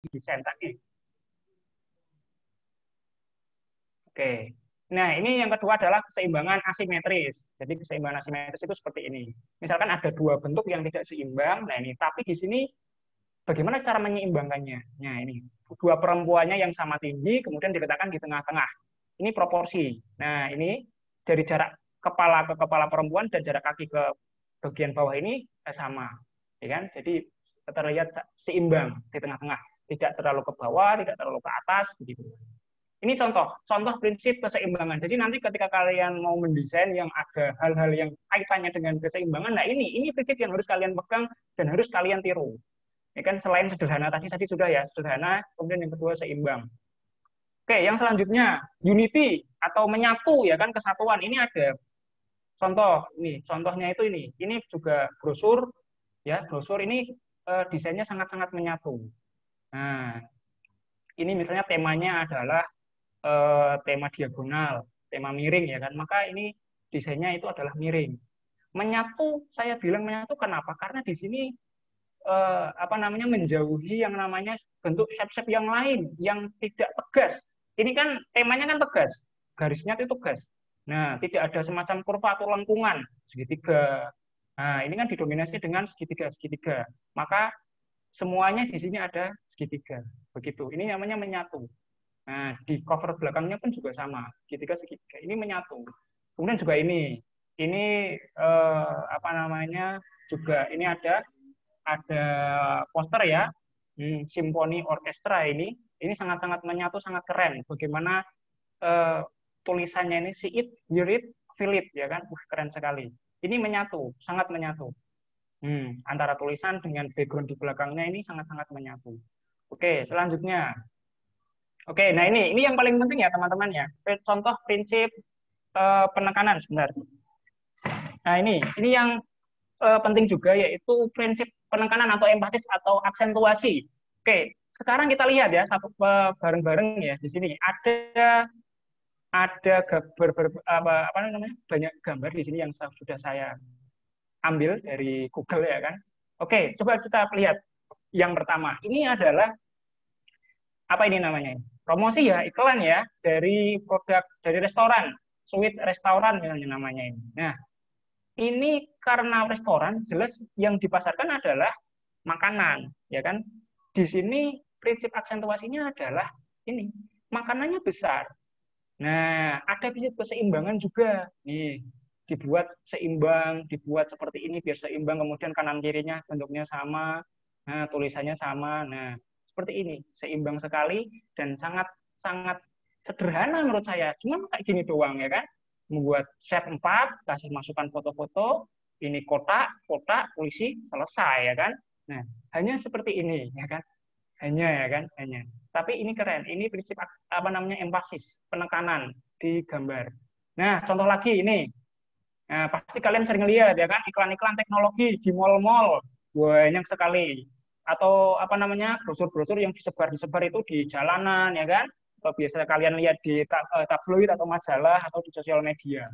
desain tadi. Oke. Nah, ini yang kedua adalah keseimbangan asimetris. Jadi keseimbangan asimetris itu seperti ini. Misalkan ada dua bentuk yang tidak seimbang. Nah, ini tapi di sini bagaimana cara menyeimbangkannya? Nah, ini dua perempuannya yang sama tinggi kemudian diletakkan di tengah-tengah. Ini proporsi. Nah, ini dari jarak kepala ke kepala perempuan dan jarak kaki ke bagian bawah ini sama. Ya kan? Jadi terlihat seimbang di tengah-tengah. Tidak terlalu ke bawah, tidak terlalu ke atas begitu. Ini contoh prinsip keseimbangan. Jadi nanti ketika kalian mau mendesain yang ada hal-hal yang kaitannya dengan keseimbangan, nah ini prinsip yang harus kalian pegang dan harus kalian tiru. Ya kan, selain sederhana tadi sudah ya, sederhana, kemudian yang kedua seimbang. Oke, yang selanjutnya unity atau menyatu ya kan, kesatuan. Ini ada contoh ini, contohnya itu ini. Ini juga brosur ya, brosur ini desainnya sangat-sangat menyatu. Nah, ini misalnya temanya adalah tema diagonal, tema miring ya kan. Maka ini desainnya itu adalah miring. Menyatu, saya bilang menyatu kenapa? Karena di sini apa namanya menjauhi yang namanya bentuk shape-shape yang lain yang tidak tegas. Ini kan temanya kan tegas, garisnya itu tegas. Nah, tidak ada semacam kurva atau lengkungan segitiga. Nah, ini kan didominasi dengan segitiga-segitiga. Maka semuanya di sini ada segitiga. Begitu. Ini namanya menyatu. Nah, di cover belakangnya pun juga sama, segitiga-segitiga. Ini menyatu. Kemudian juga ini apa namanya juga ini ada poster ya, simfoni orkestra ini sangat-sangat menyatu, sangat keren. Bagaimana eh, tulisannya ini see it, hear it, feel it ya kan, keren sekali. Ini menyatu, sangat menyatu. Antara tulisan dengan background di belakangnya ini sangat-sangat menyatu. Oke, selanjutnya. Oke, nah ini yang paling penting ya teman-teman ya. Contoh prinsip penekanan sebenarnya. Nah ini yang penting juga yaitu prinsip penekanan atau empatis atau aksentuasi. Oke, sekarang kita lihat ya satu bareng-bareng ya di sini ada gambar apa namanya banyak gambar di sini yang sudah saya ambil dari Google ya kan. Oke, coba kita lihat yang pertama. Ini adalah apa ini namanya? Promosi ya, iklan ya dari produk dari restoran, suite restoran misalnya namanya ini. Nah, ini karena restoran jelas yang dipasarkan adalah makanan, ya kan? Di sini prinsip aksentuasinya adalah ini, makanannya besar. Nah, ada prinsip keseimbangan juga. Nih, dibuat seimbang, dibuat seperti ini biar seimbang, kemudian kanan kirinya bentuknya sama, nah tulisannya sama. Nah, seperti ini, seimbang sekali dan sangat sangat sederhana menurut saya. Cuma kayak gini doang ya kan. Membuat shape 4, kasih masukan foto-foto, ini kotak, kotak, polisi, selesai ya kan. Nah, hanya seperti ini ya kan. Hanya ya kan, hanya. Tapi ini keren. Ini prinsip apa namanya empasis, penekanan di gambar. Nah, contoh lagi ini. Nah, pasti kalian sering lihat ya kan iklan-iklan teknologi di mall-mall banyak sekali. Atau apa namanya brosur-brosur yang disebar itu di jalanan ya kan. Atau biasa kalian lihat di tabloid atau majalah atau di sosial media.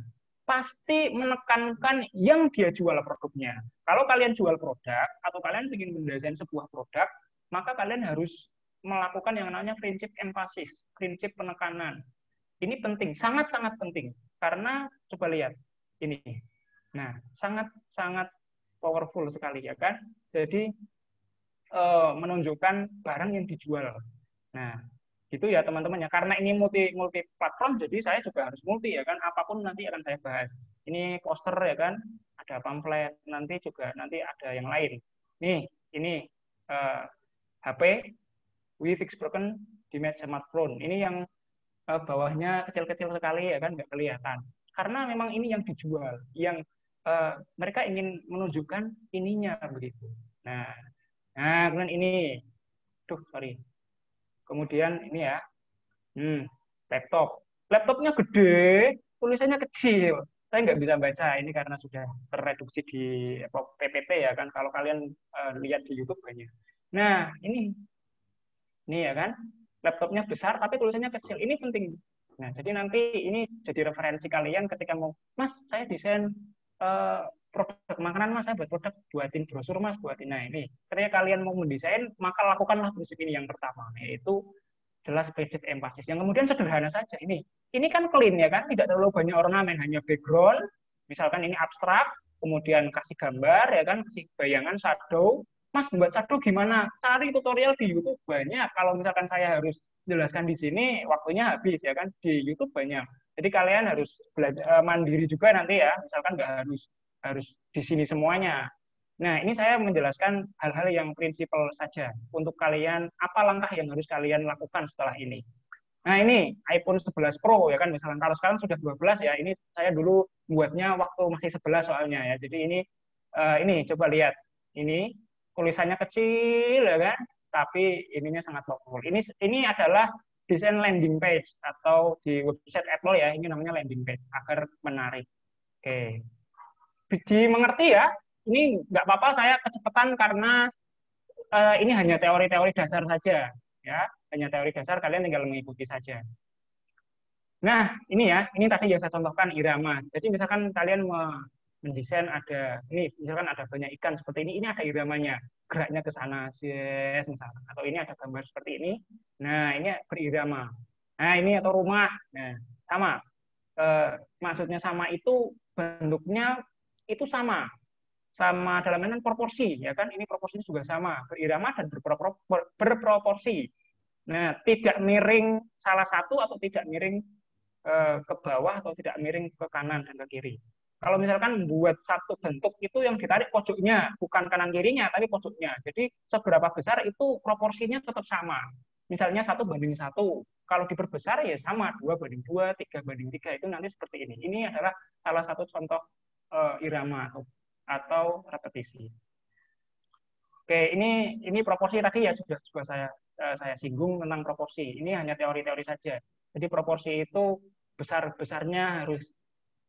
Pasti menekankan yang dia jual produknya. Kalau kalian jual produk atau kalian ingin mendesain sebuah produk, maka kalian harus melakukan yang namanya prinsip empasis, prinsip penekanan. Ini penting, sangat-sangat penting. Karena coba lihat ini. Nah, sangat-sangat powerful sekali ya kan. Jadi menunjukkan barang yang dijual. Nah, gitu ya teman-teman ya. Karena ini multi platform, jadi saya juga harus multi ya kan. Apapun nanti akan saya bahas. Ini poster ya kan, ada pamflet, nanti ada yang lain. Nih, ini HP Wi-Fi broken Dimage smartphone. Ini yang bawahnya kecil-kecil sekali ya kan, nggak kelihatan. Karena memang ini yang dijual, yang mereka ingin menunjukkan ininya begitu. Nah, kemudian ini, sorry. Kemudian ini ya, laptop. Laptopnya gede, tulisannya kecil. Saya nggak bisa baca ini karena sudah terreduksi di PPT ya kan. Kalau kalian lihat di YouTube banyak. Nah, ini ya kan, laptopnya besar tapi tulisannya kecil. Ini penting. Nah, jadi nanti ini jadi referensi kalian ketika mau, Mas, saya desain produk makanan mas, saya buat produk, buatin brosur mas, buatin. Nah ini, ketika kalian mau mendesain, maka lakukanlah prinsip ini yang pertama, yaitu jelas, basic, emphasis. Yang kemudian sederhana saja. Ini kan clean ya kan, tidak terlalu banyak ornamen, hanya background. Misalkan ini abstrak, kemudian kasih gambar ya kan, kasih bayangan shadow. Mas membuat shadow gimana? Cari tutorial di YouTube banyak. Kalau misalkan saya harus jelaskan di sini, waktunya habis ya kan. Di YouTube banyak. Jadi kalian harus belajar mandiri juga nanti ya. Misalkan nggak harus harus di sini semuanya. Nah, ini saya menjelaskan hal-hal yang prinsipal saja untuk kalian, apa langkah yang harus kalian lakukan setelah ini. Nah, ini iPhone 11 Pro ya kan, misalkan kalau sekarang sudah 12 ya, ini saya dulu buatnya waktu masih 11 soalnya ya. Jadi ini coba lihat. Ini tulisannya kecil ya kan, tapi ininya sangat powerful. Ini adalah desain landing page atau di website Apple ya, ini namanya landing page agar menarik. Oke. Dimengerti ya? Ini nggak apa-apa saya kecepatan karena ini hanya teori-teori dasar saja ya, hanya teori dasar, kalian tinggal mengikuti saja. Nah ini ya, ini tadi yang saya contohkan irama. Jadi misalkan kalian mendesain ini misalkan ada banyak ikan seperti ini ada iramanya, geraknya ke sana yes, misalkan, atau ini ada gambar seperti ini, nah ini berirama. Nah ini atau rumah, nah sama, maksudnya sama itu bentuknya itu sama dalam mainan proporsi ya kan, ini proporsinya juga sama, berirama dan berproporsi. Nah, tidak miring salah satu atau tidak miring ke bawah atau tidak miring ke kanan dan ke kiri. Kalau misalkan buat satu bentuk itu yang ditarik pojoknya, bukan kanan kirinya tapi pojoknya. Jadi seberapa besar itu proporsinya tetap sama. Misalnya 1:1. Kalau diperbesar ya sama, 2:2, 3:3 itu nanti seperti ini. Ini adalah salah satu contoh irama atau repetisi. Oke, ini proporsi tadi ya sudah saya singgung tentang proporsi. Ini hanya teori-teori saja. Jadi proporsi itu besarnya harus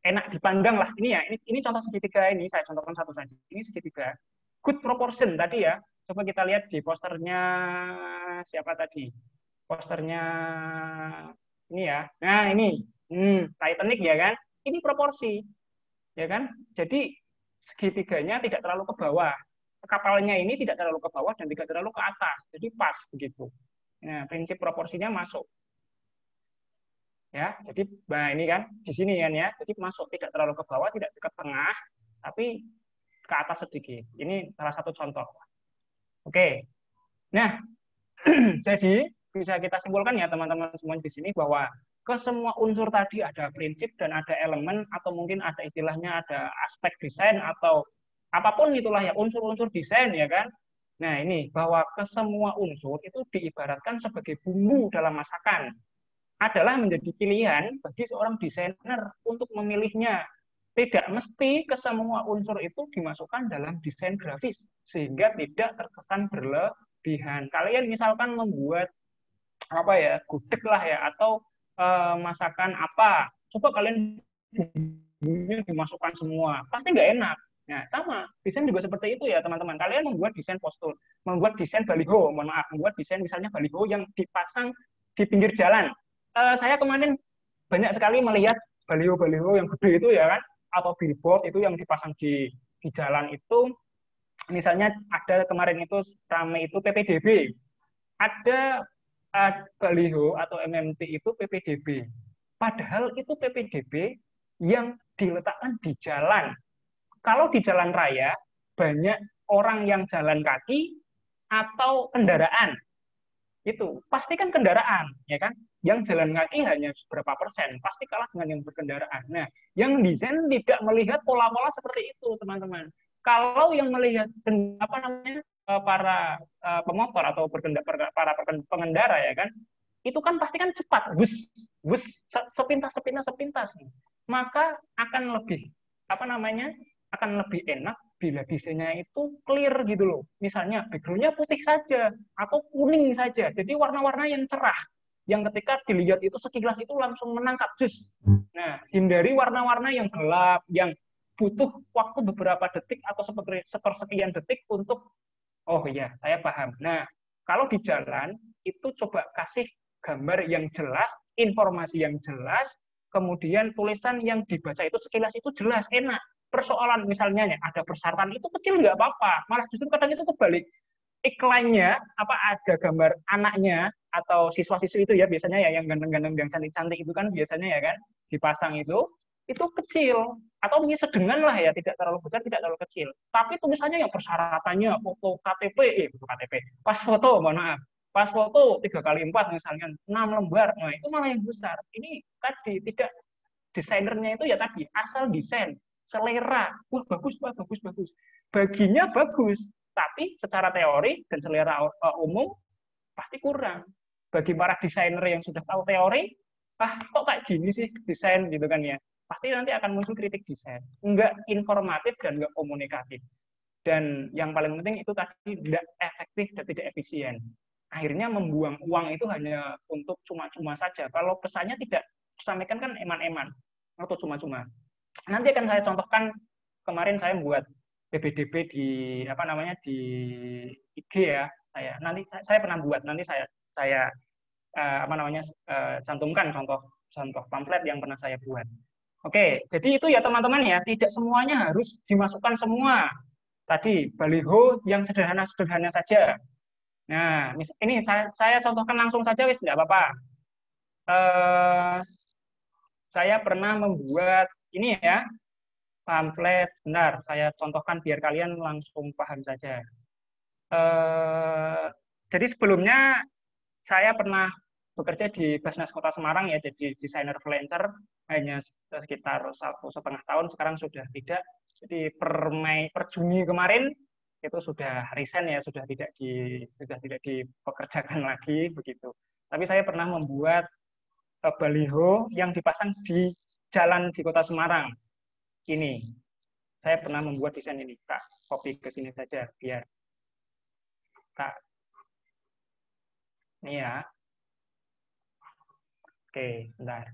enak dipandang lah. Ini ya, ini contoh segitiga, ini saya contohkan satu saja. Ini segitiga. Good proportion tadi ya. Coba kita lihat di posternya siapa tadi? Posternya ini ya. Nah, ini Titanic ya kan? Ini proporsi. Ya kan? Jadi segitiganya tidak terlalu ke bawah. Kapalnya ini tidak terlalu ke bawah dan tidak terlalu ke atas. Jadi pas begitu. Nah, prinsip proporsinya masuk. Ya, jadi nah ini kan di sini kan ya. Jadi masuk, tidak terlalu ke bawah, tidak ke tengah, tapi ke atas sedikit. Ini salah satu contoh. Oke. Nah, jadi bisa kita simpulkan ya teman-teman semua di sini bahwa ke semua unsur tadi ada prinsip dan ada elemen, atau mungkin ada istilahnya ada aspek desain atau apapun itulah ya, unsur-unsur desain ya kan. Nah ini bahwa ke semua unsur itu diibaratkan sebagai bumbu dalam masakan, adalah menjadi pilihan bagi seorang desainer untuk memilihnya. Tidak mesti ke semua unsur itu dimasukkan dalam desain grafis sehingga tidak terkesan berlebihan. Kalian misalkan membuat apa ya, gudeg lah ya, atau masakan apa, coba kalian bumbunya dimasukkan semua, pasti nggak enak. Nah, sama, desain juga seperti itu ya teman-teman. Kalian membuat desain postur, membuat desain baliho, mohon maaf, membuat desain misalnya baliho yang dipasang di pinggir jalan. Saya kemarin banyak sekali melihat baliho-baliho yang gede itu ya kan, atau billboard itu yang dipasang di jalan itu. Misalnya ada kemarin itu rame itu PPDB. Ada baliho atau MMT itu PPDB. Padahal itu PPDB yang diletakkan di jalan. Kalau di jalan raya, banyak orang yang jalan kaki atau kendaraan. Itu pasti kan kendaraan, ya kan? Yang jalan kaki hanya berapa persen, pasti kalah dengan yang berkendaraan. Nah, yang desain tidak melihat pola-pola seperti itu, teman-teman. Kalau yang melihat apa namanya para pemotor atau para pengendara ya kan, itu kan pasti kan cepat, bus sepintas, maka akan lebih apa namanya, akan lebih enak bila desainnya itu clear gitu loh. Misalnya backgroundnya putih saja atau kuning saja, jadi warna-warna yang cerah, yang ketika dilihat itu sekilas itu langsung menangkap jus. Nah, hindari warna-warna yang gelap, yang butuh waktu beberapa detik atau sepersekian detik untuk oh iya, saya paham. Nah, kalau di jalan itu coba kasih gambar yang jelas, informasi yang jelas, kemudian tulisan yang dibaca itu sekilas itu jelas, enak. persoalan misalnya ya, ada persyaratan itu kecil nggak apa-apa, malah justru kadang itu kebalik. Iklannya apa ada gambar anaknya atau siswa-siswi itu ya biasanya ya yang ganteng-ganteng yang cantik-cantik itu kan biasanya ya kan dipasang itu kecil atau mungkin sedengan lah ya, tidak terlalu besar tidak terlalu kecil, tapi tulisannya yang persyaratannya foto KTP foto KTP pas foto mohon maaf pas foto 3x4 misalnya 6 lembar, nah itu malah yang besar. Ini tadi tidak, desainernya itu ya tadi asal desain selera, wah bagus wah bagus bagus, baginya bagus tapi secara teori dan selera umum pasti kurang. Bagi para desainer yang sudah tahu teori, kok kayak gini sih desain gitu kan ya, pasti nanti akan muncul kritik desain, nggak informatif dan nggak komunikatif. Dan yang paling penting itu tadi tidak efektif dan tidak efisien. Akhirnya membuang uang itu hanya untuk cuma-cuma saja. Kalau pesannya tidak disampaikan kan eman-eman atau cuma-cuma. Nanti akan saya contohkan, kemarin saya buat PBDB di apa namanya di IG ya. Nanti saya pernah buat, nanti saya apa namanya cantumkan contoh pamflet yang pernah saya buat. Oke, jadi itu ya teman-teman ya, tidak semuanya harus dimasukkan semua. Tadi baliho yang sederhana-sederhana saja. Nah, ini saya contohkan langsung saja, wis nggak apa-apa. Saya pernah membuat ini ya, pamflet. Benar, saya contohkan biar kalian langsung paham saja. Jadi sebelumnya saya pernah bekerja di Basnas Kota Semarang ya, jadi desainer freelancer hanya sekitar 1,5 tahun, sekarang sudah tidak. Jadi per Juni kemarin itu sudah resign ya, sudah tidak dipekerjakan lagi begitu. Tapi saya pernah membuat baliho yang dipasang di jalan di Kota Semarang. Ini saya pernah membuat desain ini, Kak. Copy ke sini saja biar Kak. Ini ya. Oke, bentar.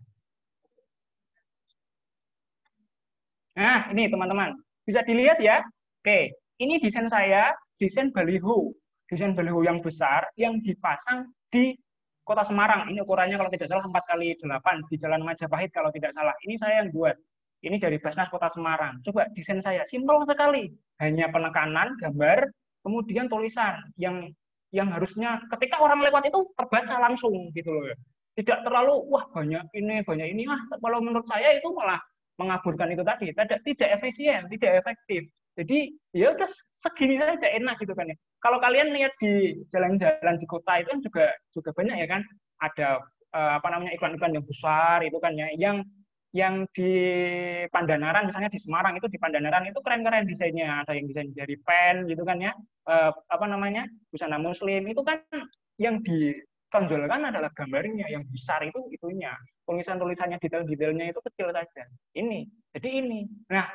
Nah, ini teman-teman. Bisa dilihat ya. Oke, ini desain saya, desain baliho. Desain baliho yang besar yang dipasang di Kota Semarang. Ini ukurannya kalau tidak salah 4x8 di Jalan Majapahit kalau tidak salah. Ini saya yang buat. Ini dari Basnas Kota Semarang. Coba desain saya, simpel sekali. Hanya penekanan, gambar, kemudian tulisan yang harusnya ketika orang lewat itu terbaca langsung gitu loh ya. Tidak terlalu wah banyak ini kalau menurut saya itu malah mengaburkan itu tadi, tidak efisien, tidak efektif. Jadi ya udah segini saja enak gitu kan ya. Kalau kalian lihat di jalan-jalan di kota itu kan juga banyak ya kan, ada apa namanya iklan-iklan yang besar itu kan ya, yang di Pandanaran misalnya di Semarang itu, di Pandanaran itu keren-keren desainnya, ada yang desain dari pen gitu kan ya, apa namanya busana muslim itu kan yang ditonjolkan adalah gambarnya yang besar itu itunya, tulisannya detail-detailnya itu kecil saja. Jadi ini. Nah,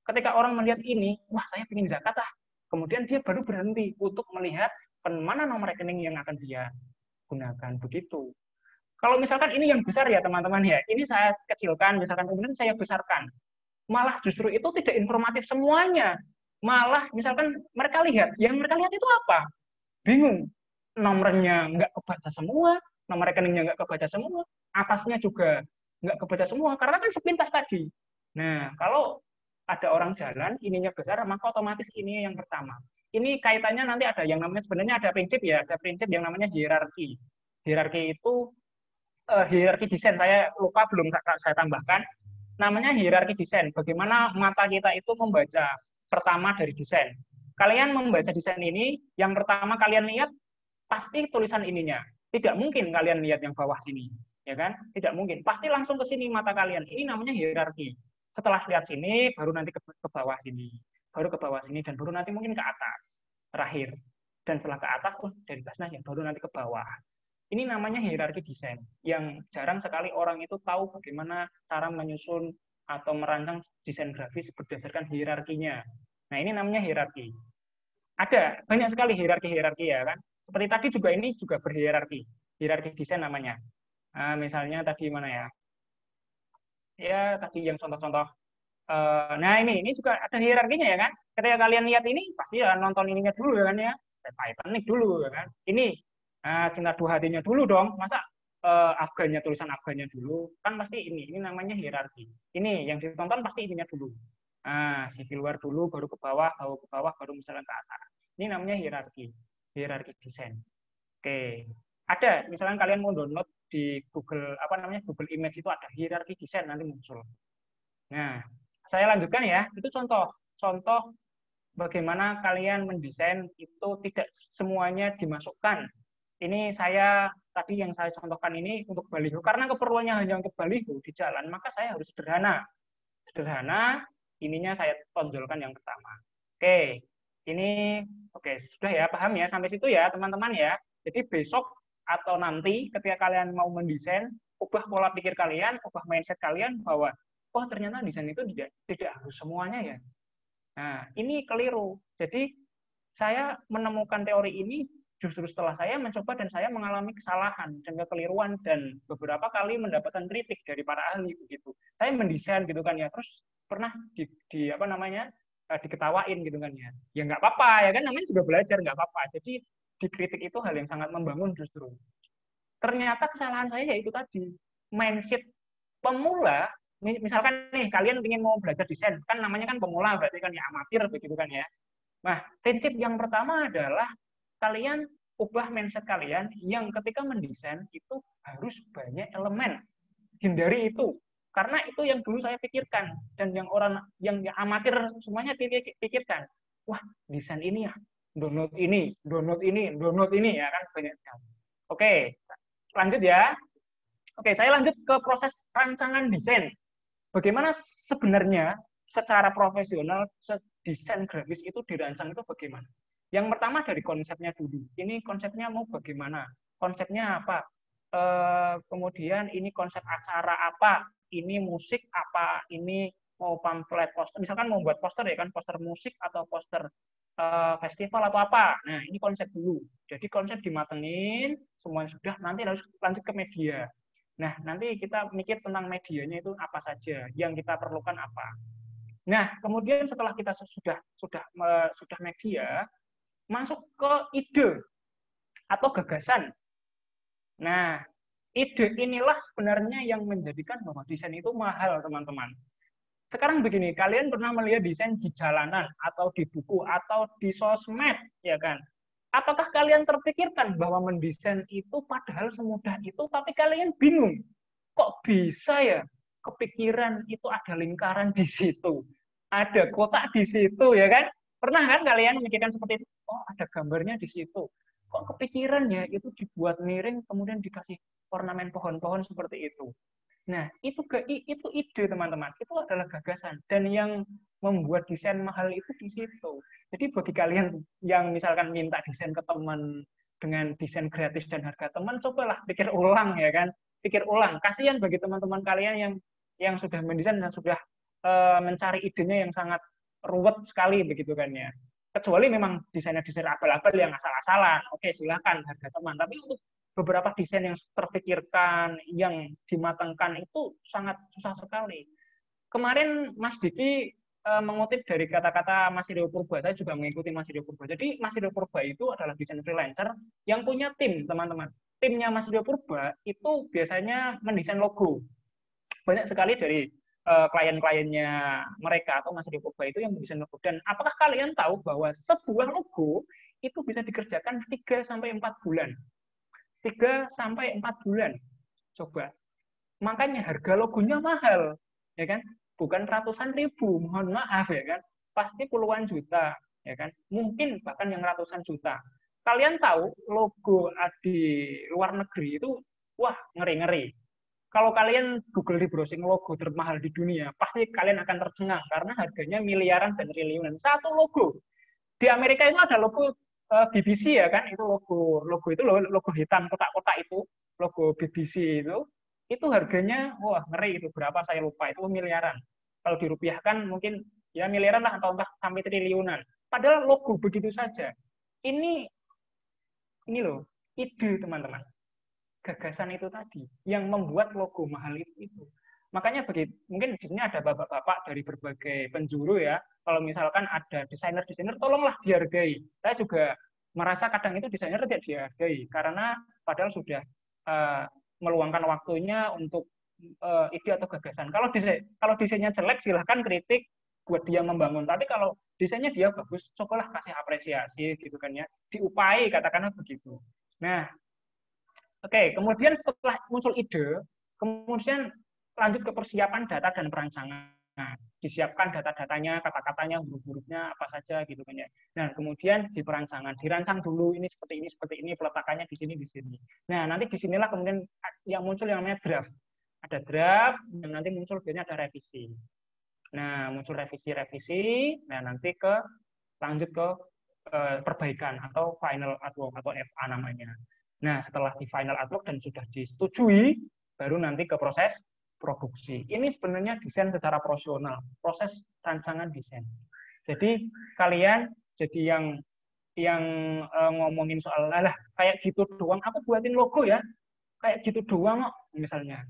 ketika orang melihat ini, wah saya ingin zakat kemudian dia baru berhenti untuk melihat mana nomor rekening yang akan dia gunakan begitu. Kalau misalkan ini yang besar ya teman-teman ya, ini saya kecilkan, misalkan kemudian saya besarkan, malah justru itu tidak informatif semuanya. Malah misalkan yang mereka lihat itu apa? Bingung. Nomornya nggak kebaca semua, nomor rekeningnya nggak kebaca semua, atasnya juga nggak kebaca semua, karena kan sepintas tadi. Nah, kalau ada orang jalan, ininya besar, maka otomatis ini yang pertama. Ini kaitannya nanti ada yang namanya, sebenarnya ada prinsip ya, ada prinsip yang namanya hierarki. Hierarki itu hierarki desain, saya lupa belum saya tambahkan, namanya hierarki desain. Bagaimana mata kita itu membaca pertama dari desain. Kalian membaca desain ini, yang pertama kalian lihat pasti tulisan ininya. Tidak mungkin kalian lihat yang bawah sini, ya kan? Tidak mungkin. Pasti langsung ke sini mata kalian. Ini namanya hierarki. Setelah lihat sini, baru nanti ke bawah sini, baru ke bawah sini, dan baru nanti mungkin ke atas terakhir. Dan setelah ke atas, dari Basnas ya, baru nanti ke bawah. Ini namanya hierarki desain, yang jarang sekali orang itu tahu bagaimana cara menyusun atau merancang desain grafis berdasarkan hierarkinya. Nah, ini namanya hierarki. Ada banyak sekali hierarki ya kan. Seperti tadi juga ini juga berhierarki. Hierarki desain namanya. Nah, misalnya tadi mana ya? Ya, tadi yang contoh-contoh. Nah, ini juga ada hierarkinya ya kan. Ketika kalian lihat ini, pasti ya nonton ininya dulu ya kan ya. Titanic dulu ya kan. Ini Cinta Dua Hatinya dulu dong. Masa Afgannya, tulisan Afgannya dulu? Kan pasti ini namanya hierarki. Ini yang ditonton pasti ininya dulu. Nah, CV luar dulu, baru ke bawah, baru misalnya ke atas. Ini namanya hierarki desain. Oke, ada misalnya kalian mau download di Google apa namanya Google Image itu ada hierarki desain nanti muncul. Nah, saya lanjutkan ya. Itu contoh bagaimana kalian mendesain itu tidak semuanya dimasukkan. Ini saya tadi yang saya contohkan ini untuk baliho karena keperluannya hanya untuk baliho di jalan, maka saya harus sederhana. Sederhana, ininya saya tonjolkan yang pertama. Oke, ini oke sudah ya paham ya sampai situ ya teman-teman ya. Jadi besok atau nanti ketika kalian mau mendesain, ubah pola pikir kalian, ubah mindset kalian bahwa oh ternyata desain itu tidak harus semuanya ya. Nah, ini keliru. Jadi saya menemukan teori ini justru setelah saya mencoba dan saya mengalami kesalahan dan kekeliruan dan beberapa kali mendapatkan kritik dari para ahli begitu. Saya mendesain gitu kan ya, terus pernah di apa namanya diketawain gitu kan ya. Ya nggak apa-apa ya kan namanya juga belajar nggak apa-apa. Jadi dikritik itu hal yang sangat membangun justru. Ternyata kesalahan saya yaitu tadi mindset pemula. Misalkan nih kalian ingin mau belajar desain kan namanya kan pemula berarti kan ya amatir begitu kan ya. Nah, prinsip yang pertama adalah kalian ubah mindset kalian yang ketika mendesain itu harus banyak elemen. Hindari itu. Karena itu yang dulu saya pikirkan dan yang orang yang amatir semuanya pikirkan. Wah, desain ini ya, download ini, download ini, download ini ya kan banyak sekali. Oke, lanjut ya. Oke, saya lanjut ke proses rancangan desain. Bagaimana sebenarnya secara profesional desain grafis itu dirancang itu bagaimana? Yang pertama dari konsepnya dulu. Ini konsepnya mau bagaimana? Konsepnya apa? Kemudian ini konsep acara apa? Ini musik apa? Ini mau pamflet poster. Misalkan mau buat poster ya kan, poster musik atau poster festival atau apa. Nah, ini konsep dulu. Jadi konsep dimatengin, semuanya sudah, nanti harus lanjut ke media. Nah, nanti kita mikir tentang medianya itu apa saja, yang kita perlukan apa. Nah, kemudian setelah kita sudah media, masuk ke ide atau gagasan. Nah, ide inilah sebenarnya yang menjadikan bahwa desain itu mahal, teman-teman. Sekarang begini, kalian pernah melihat desain di jalanan atau di buku atau di sosmed, ya kan? Apakah kalian terpikirkan bahwa mendesain itu padahal semudah itu, tapi kalian bingung, kok bisa ya kepikiran itu ada lingkaran di situ, ada kotak di situ, ya kan? Pernah kan kalian memikirkan seperti itu? Oh, ada gambarnya di situ. Kok kepikirannya itu dibuat miring, kemudian dikasih ornamen pohon-pohon seperti itu. Nah, itu ide teman-teman. Itu adalah gagasan dan yang membuat desain mahal itu di situ. Jadi bagi kalian yang misalkan minta desain ke teman dengan desain gratis dan harga teman, cobalah pikir ulang ya kan. Pikir ulang. Kasihan bagi teman-teman kalian yang sudah mendesain dan sudah mencari idenya yang sangat ruwet sekali begitu kan ya. Kecuali memang desainer-desainer abal-abal yang asal-asalan. Oke, silakan harga teman. Tapi untuk beberapa desain yang terpikirkan, yang dimatangkan itu sangat susah sekali. Kemarin Mas Diki mengutip dari kata-kata Mas Rio Purba, saya juga mengikuti Mas Rio Purba. Jadi Mas Rio Purba itu adalah desain freelancer yang punya tim, teman-teman. Timnya Mas Rio Purba itu biasanya mendesain logo. Banyak sekali dari klien-kliennya mereka atau Mas Rio Purba itu yang mendesain logo. Dan apakah kalian tahu bahwa sebuah logo itu bisa dikerjakan 3 sampai 4 bulan? 3 sampai 4 bulan. Coba. Makanya harga logonya mahal, ya kan? Bukan ratusan ribu, mohon maaf ya kan. Pasti puluhan juta, ya kan? Mungkin bahkan yang ratusan juta. Kalian tahu logo di luar negeri itu wah, ngeri-ngeri. Kalau kalian Google di browsing logo termahal di dunia, pasti kalian akan tercengang karena harganya miliaran dan triliunan. Satu logo. Di Amerika itu ada logo BBC ya kan, itu logo itu logo hitam kotak-kotak itu, logo BBC itu harganya wah ngeri itu berapa saya lupa itu miliaran. Kalau dirupiahkan mungkin ya miliaran lah atau entah sampai triliunan. Padahal logo begitu saja. Ini loh ide teman-teman, gagasan itu tadi yang membuat logo mahal itu. Makanya mungkin di sini ada bapak-bapak dari berbagai penjuru ya. Kalau misalkan ada desainer-desainer, tolonglah dihargai. Saya juga merasa kadang itu desainer tidak dihargai karena padahal sudah meluangkan waktunya untuk ide atau gagasan. Kalau desainnya jelek silahkan kritik, buat dia membangun. Tapi kalau desainnya dia bagus, cobalah kasih apresiasi gitu kan ya, diupai katakanlah begitu. Nah, oke, kemudian setelah muncul ide, kemudian lanjut ke persiapan data dan perancangan. Nah, disiapkan data-datanya, kata-katanya, huruf-hurufnya apa saja gitu kan ya. Nah, kemudian di perancangan, dirancang dulu ini, seperti ini, peletakannya di sini, di sini. Nah, nanti di sinilah kemudian yang muncul yang namanya draft. Ada draft, yang nanti muncul biasanya ada revisi. Nah, muncul revisi-revisi, nah nanti lanjut ke perbaikan atau final artwork atau FA namanya. Nah, setelah di final artwork dan sudah disetujui, baru nanti ke proses produksi. Ini sebenarnya desain secara profesional, proses rancangan desain. Jadi kalian jadi yang ngomongin soal lah kayak gitu doang, aku buatin logo ya, kayak gitu doang kok misalnya.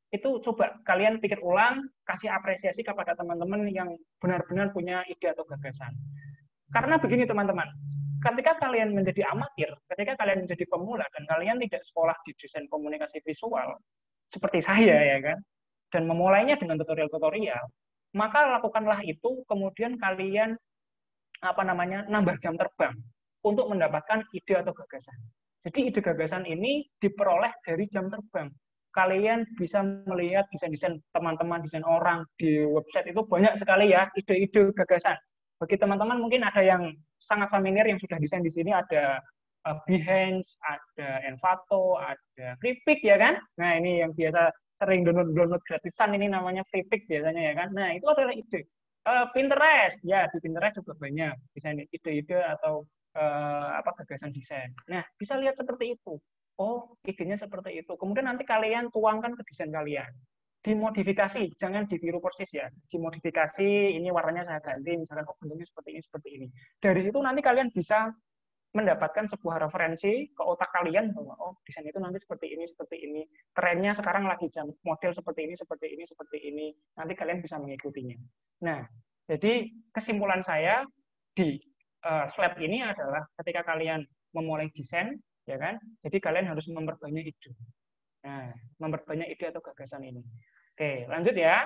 Itu coba kalian pikir ulang, kasih apresiasi kepada teman-teman yang benar-benar punya ide atau gagasan. Karena begini teman-teman, ketika kalian menjadi amatir, ketika kalian menjadi pemula dan kalian tidak sekolah di desain komunikasi visual seperti saya ya kan, dan memulainya dengan tutorial-tutorial, maka lakukanlah itu, kemudian kalian nambah jam terbang untuk mendapatkan ide atau gagasan. Jadi ide gagasan ini diperoleh dari jam terbang. Kalian bisa melihat desain-desain teman-teman, desain orang di website itu banyak sekali ya ide-ide gagasan. Bagi teman-teman mungkin ada yang sangat familiar yang sudah desain di sini, ada Behance, ada Envato, ada Freepik ya kan. Nah ini yang biasa sering download gratisan ini namanya Freepik biasanya ya kan. Nah itu adalah ide. Pinterest ya, di Pinterest juga banyak desain ide-ide atau gagasan desain. Nah bisa lihat seperti itu. Oh idenya seperti itu. Kemudian nanti kalian tuangkan ke desain kalian. Dimodifikasi, jangan ditiru persis ya. Dimodifikasi, ini warnanya saya ganti, misalkan oh bentuknya seperti ini. Dari situ nanti kalian bisa mendapatkan sebuah referensi ke otak kalian bahwa oh desain itu nanti seperti ini, trennya sekarang lagi model seperti ini, nanti kalian bisa mengikutinya. Nah, jadi kesimpulan saya di slide ini adalah ketika kalian memulai desain, ya kan, jadi kalian harus memperbanyak ide. Nah, memperbanyak ide atau gagasan ini. Oke, lanjut ya.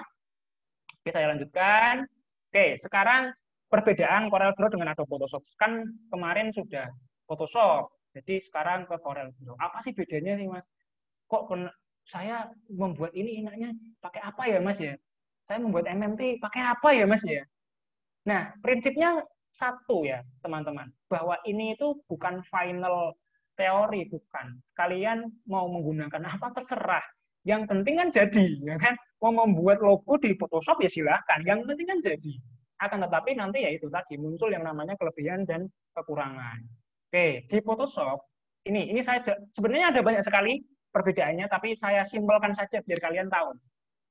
Oke, saya lanjutkan. Oke, sekarang perbedaan CorelDRAW dengan Adobe Photoshop. Kan kemarin sudah Photoshop, jadi sekarang ke CorelDRAW. Apa sih bedanya sih, Mas? Kok saya membuat ini enaknya pakai apa ya, Mas ya? Saya membuat MMT pakai apa ya, Mas ya? Nah, prinsipnya satu ya, teman-teman, bahwa ini itu bukan final teori, bukan. Kalian mau menggunakan apa terserah. Yang penting kan jadi, ya kan? Mau membuat logo di Photoshop ya silakan. Yang penting kan jadi. Akan tetapi nanti ya itu tadi muncul yang namanya kelebihan dan kekurangan. Oke, di Photoshop ini saya sebenarnya ada banyak sekali perbedaannya, tapi saya simpelkan saja biar kalian tahu.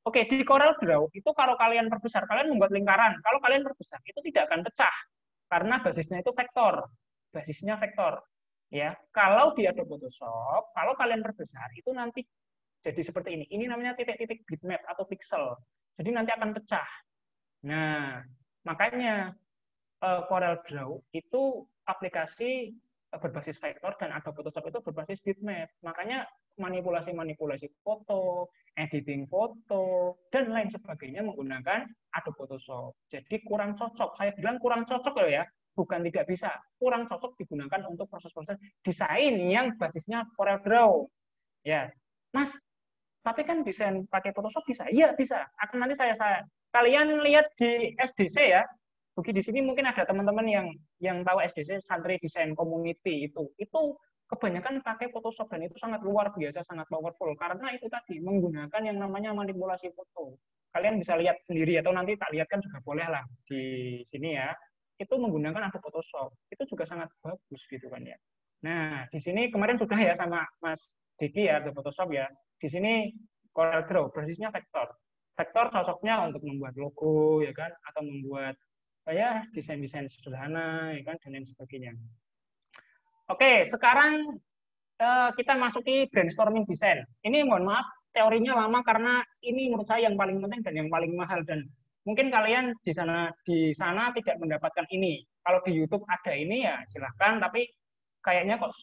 Oke, di CorelDRAW itu kalau kalian perbesar, kalian membuat lingkaran. Kalau kalian perbesar, itu tidak akan pecah karena basisnya itu vektor. Basisnya vektor. Ya, kalau di Adobe Photoshop, kalau kalian perbesar itu nanti jadi seperti ini. Ini namanya titik-titik bitmap atau pixel. Jadi nanti akan pecah. Nah, makanya CorelDRAW itu aplikasi berbasis vektor dan Adobe Photoshop itu berbasis bitmap. Makanya manipulasi-manipulasi foto, editing foto, dan lain sebagainya menggunakan Adobe Photoshop. Jadi kurang cocok. Saya bilang kurang cocok loh ya. Bukan tidak bisa. Kurang cocok digunakan untuk proses-proses desain yang basisnya CorelDRAW. Ya, Mas, tapi kan desain pakai Photoshop bisa? Iya, bisa. Akan nanti kalian lihat di SDC ya. Bagi di sini mungkin ada teman-teman yang tahu SDC, Santri Design Community itu. Itu kebanyakan pakai Photoshop dan itu sangat luar biasa, sangat powerful karena itu tadi menggunakan yang namanya manipulasi foto. Kalian bisa lihat sendiri atau nanti tak lihat kan juga boleh lah di sini ya. Itu menggunakan Adobe Photoshop. Itu juga sangat bagus gitu kan ya. Nah, di sini kemarin sudah ya sama Mas Diki ya Adobe Photoshop ya. Di sini CorelDRAW basisnya vektor. Vektor cocoknya untuk membuat logo ya kan atau membuat ya desain-desain sederhana ya kan dan lain sebagainya. Oke, sekarang kita masuki brainstorming desain. Ini mohon maaf teorinya lama karena ini menurut saya yang paling penting dan yang paling mahal dan mungkin kalian di sana tidak mendapatkan ini. Kalau di YouTube ada ini ya silahkan, tapi kayaknya kok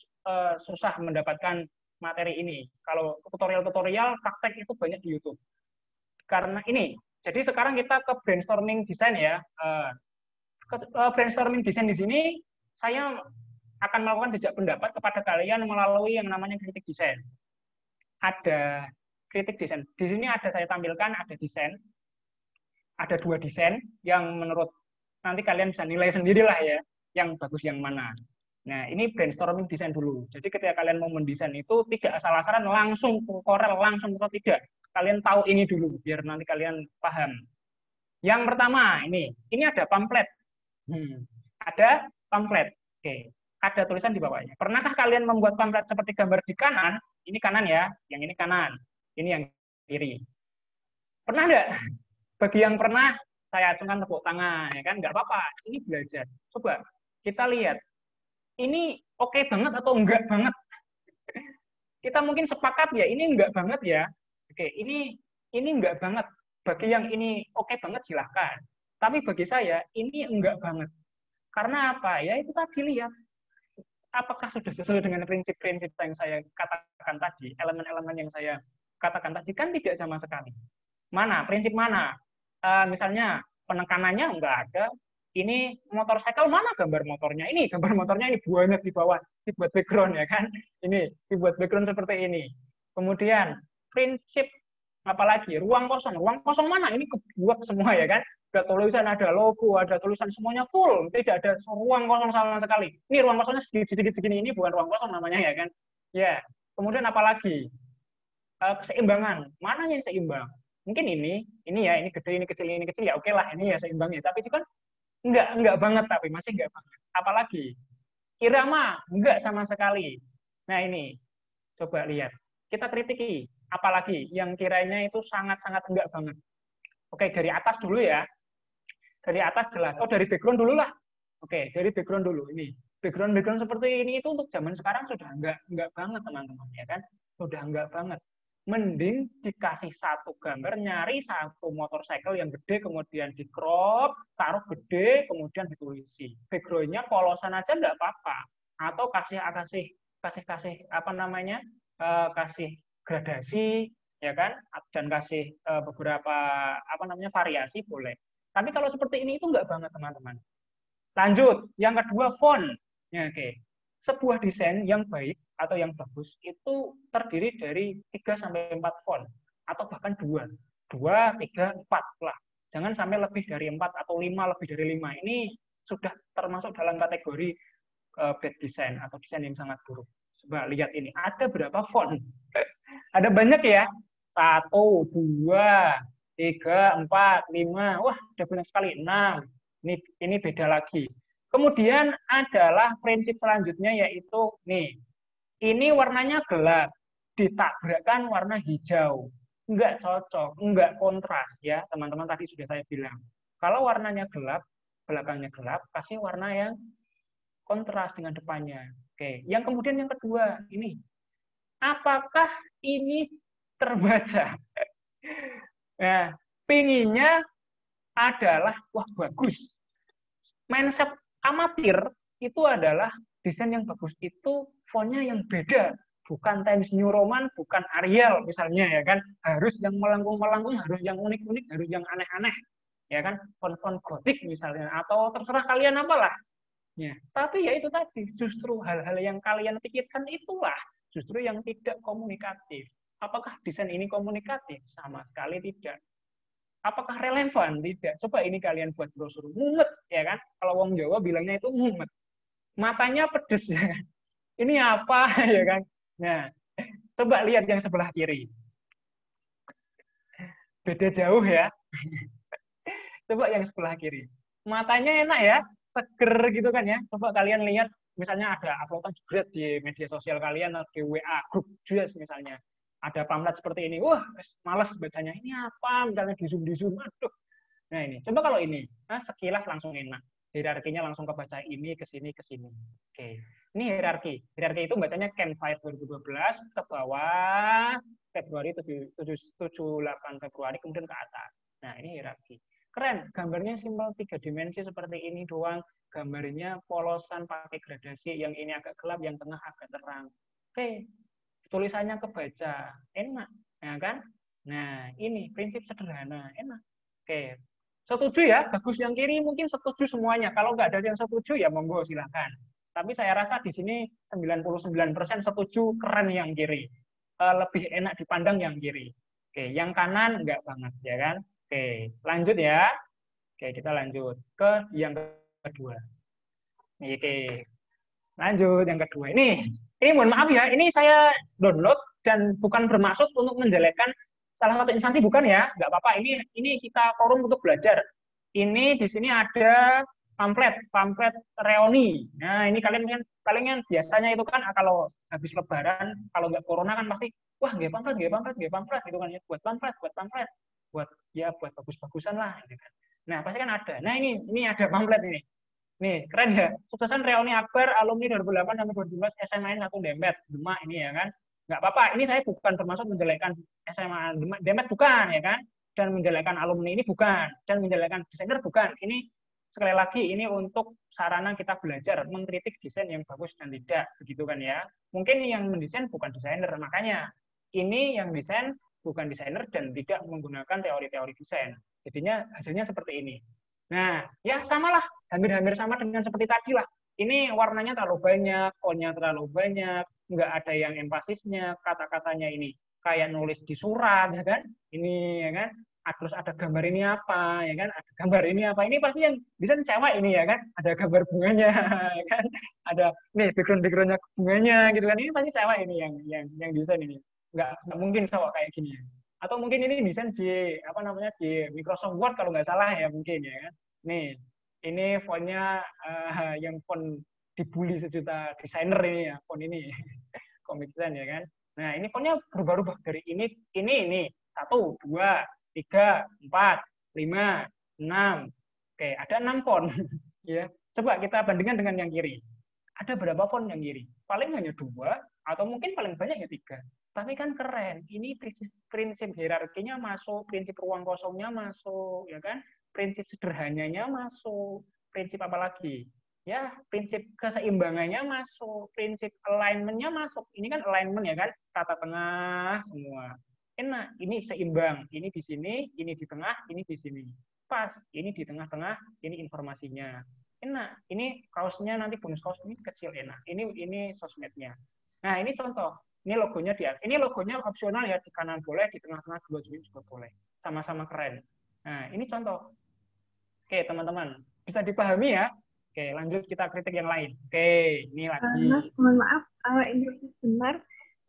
susah mendapatkan materi ini. Kalau tutorial-tutorial praktek itu banyak di YouTube. Karena ini, Jadi sekarang kita ke brainstorming desain ya. Brainstorming desain di sini saya akan melakukan jejak pendapat kepada kalian melalui yang namanya kritik desain. Ada kritik desain. Di sini ada saya tampilkan ada desain. Ada 2 desain yang menurut nanti kalian bisa nilai sendirilah ya, yang bagus yang mana. Nah, ini brainstorming desain dulu. Jadi ketika kalian mau mendesain itu tidak asal-asalan langsung korel, langsung atau tidak. Kalian tahu ini dulu, biar nanti kalian paham. Yang pertama, ini ada pamflet. Ada pamflet. Oke, ada tulisan di bawahnya. Pernahkah kalian membuat pamflet seperti gambar di kanan? Ini kanan ya, yang ini kanan. Ini yang kiri. Pernah nggak? Bagi yang pernah, saya acungkan tepuk tangan, ya kan? Nggak apa-apa, ini belajar. Coba kita lihat, ini oke banget atau enggak banget? Kita mungkin sepakat ya, ini enggak banget ya. Oke, ini enggak banget. Bagi yang ini oke banget silahkan. Tapi bagi saya, ini enggak banget. Karena apa? Ya itu tadi lihat. Apakah sudah sesuai dengan prinsip-prinsip yang saya katakan tadi, elemen-elemen yang saya katakan tadi, kan tidak sama sekali. Mana? Prinsip mana? Misalnya penekanannya enggak ada. Ini motorcycle mana gambar motornya? Ini gambar motornya ini banyak di bawah, dibuat background ya kan? Ini dibuat background seperti ini. Kemudian prinsip apalagi ruang kosong mana? Ini kebuat semua ya kan? Ada tulisan, ada logo, ada tulisan semuanya full, tidak ada ruang kosong sama sekali. Ini ruang kosongnya sedikit segini, ini bukan ruang kosong namanya ya kan? Ya. Kemudian apalagi? Keseimbangan, mana yang seimbang? Mungkin ini ya, ini gede, ini kecil ya, oke lah, ini ya seimbangnya. Tapi itu kan enggak banget, tapi masih enggak banget. Apalagi irama, enggak sama sekali. Nah ini, coba lihat. Kita kritiki, apalagi yang kiranya itu sangat-sangat enggak banget. Oke, dari atas dulu ya. Dari atas jelas. Oh, dari background dulu lah. Oke, dari background dulu. Ini background seperti ini itu untuk zaman sekarang sudah enggak banget teman-teman ya kan? Sudah enggak banget. Mending dikasih satu gambar, nyari satu motorcycle yang gede, kemudian di crop, taruh gede, kemudian ditulisi. Backgroundnya polosan aja nggak apa-apa. Atau kasih apa namanya, kasih gradasi, ya kan? Dan kasih beberapa apa namanya variasi boleh. Tapi kalau seperti ini itu nggak banget teman-teman. Lanjut, yang kedua font. Ya, oke. Sebuah desain yang baik atau yang bagus itu terdiri dari 3 sampai 4 font atau bahkan 2, 3, 4 lah. Jangan sampai lebih dari 4 atau 5 lebih dari 5. Ini sudah termasuk dalam kategori bad design atau desain yang sangat buruk. Coba lihat ini, ada berapa font? Ada banyak ya. 1, 2, 3, 4, 5. Wah, ada banyak sekali. 6. Ini beda lagi. Kemudian adalah prinsip selanjutnya yaitu nih, ini warnanya gelap, ditabrakkan warna hijau. Enggak cocok, enggak kontras ya, teman-teman tadi sudah saya bilang. Kalau warnanya gelap, belakangnya gelap, kasih warna yang kontras dengan depannya. Oke, yang kemudian yang kedua, ini. Apakah ini terbaca? Nah, pinginnya adalah, wah bagus. Mindset amatir itu adalah desain yang bagus itu fontnya yang beda, bukan Times New Roman, bukan Arial misalnya ya kan, harus yang melengkung-melengkung, harus yang unik-unik, harus yang aneh-aneh ya kan, font-font gotik misalnya, atau terserah kalian apalah ya. Tapi ya itu tadi, justru hal-hal yang kalian pikirkan itulah justru yang tidak komunikatif. Apakah desain ini komunikatif? Sama sekali tidak. Apakah relevan? Tidak. Coba ini kalian buat brosur. Mumet, ya kan? Kalau wong Jawa bilangnya itu mumet. Matanya pedes, ya kan? Ini apa, ya kan? Nah, coba lihat yang sebelah kiri. Beda jauh ya. Coba yang sebelah kiri. Matanya enak ya, seger gitu kan ya. Coba kalian lihat, misalnya ada uploadan jebret di media sosial kalian, di WA, grup JUS misalnya. Ada pamflet seperti ini, wah malas bacanya, ini apa, misalnya di zoom, aduh. Nah ini, coba kalau ini, nah, sekilas langsung enak, hierarkinya langsung kebaca ini, ke sini. Oke, ini hierarki itu bacanya Campfire 2012, ke bawah, Februari 78 Februari, kemudian ke atas. Nah ini hierarki. Keren, gambarnya simpel 3 dimensi seperti ini doang, gambarnya polosan pakai gradasi, yang ini agak gelap, yang tengah agak terang. Oke, tulisannya kebaca, enak, ya kan? Nah, ini prinsip sederhana, enak. Oke, setuju ya, bagus yang kiri mungkin setuju semuanya. Kalau nggak ada yang setuju ya monggo silakan. Tapi saya rasa di sini 99% setuju, keren yang kiri. Lebih enak dipandang yang kiri. Oke, yang kanan nggak banget ya kan. Oke, lanjut ya. Oke, kita lanjut ke yang kedua. Oke, lanjut yang kedua. Ini mohon maaf ya, ini saya download dan bukan bermaksud untuk menjelekkan salah satu instansi, bukan ya, nggak apa-apa. Ini kita forum untuk belajar. Ini di sini ada pamflet reoni. Nah, ini kalian biasanya itu kan kalau habis Lebaran, kalau nggak corona kan pasti wah nggak pamflet gitu kan ya, buat pamflet, buat bagus-bagusan lah, gitu kan. Nah, pasti kan ada. Nah, ini ada pamflet ini. Nih, keren ya. Suksesan reuni akbar alumni 2008 sampai 2012 SMA 1 Demet, Demak ini ya kan. Nggak apa-apa, ini saya bukan bermaksud menjelekkan SMA Demet, bukan ya kan. Dan menjelekkan alumni ini bukan. Dan menjelekkan desainer bukan. Ini sekali lagi, ini untuk sarana kita belajar, mengkritik desain yang bagus dan tidak. Begitu kan ya. Mungkin yang mendesain bukan desainer, makanya ini yang desain bukan desainer dan tidak menggunakan teori-teori desain. Jadinya hasilnya seperti ini. Nah, ya samalah, hampir-hampir sama dengan seperti tadi lah. Ini warnanya terlalu banyak, fontnya terlalu banyak, nggak ada yang empasisnya, kata-katanya ini kayak nulis di surat, ya kan? Ini ya kan? Terus ada gambar ini apa, ya kan? Ada gambar ini apa? Ini pasti yang bisa cewek ini ya kan? Ada gambar bunganya, ya kan? Ada nih background-backgroundnya bunganya gitu kan? Ini pasti cewek ini yang desain ini. Nggak mungkin cowok kayak gini. Atau mungkin ini desain di apa namanya di Microsoft Word kalau nggak salah ya mungkin ya kan. Nih, ini fontnya yang font dibully sejuta desainer ini ya, font ini Comic Sans ya kan. Nah, ini fontnya berubah-ubah dari ini 1, 2, 3, 4, 5, 6. Oke, ada 6 font ya. Coba kita bandingkan dengan yang kiri. Ada berapa font yang kiri? Paling hanya 2 atau mungkin paling banyak ya 3. Tapi kan keren. Ini prinsip hierarkinya masuk, prinsip ruang kosongnya masuk, ya kan? Prinsip sederhananya masuk, prinsip apa lagi? Ya, prinsip keseimbangannya masuk, prinsip alignment-nya masuk. Ini kan alignment ya kan? Tata tengah semua. Enak, ini seimbang. Ini di sini, ini di tengah, ini di sini. Pas, ini di tengah-tengah, ini informasinya. Enak, ini kaosnya nanti bonus kaos ini kecil enak. Ini sosmednya. Nah, ini contoh. Ini logonya ini logonya opsional ya, di kanan boleh, di tengah-tengah juga boleh. Sama-sama keren. Nah, ini contoh. Oke, teman-teman, bisa dipahami ya? Oke, lanjut kita kritik yang lain. Oke, ini lagi. Mas, mohon maaf, interupsi sebentar.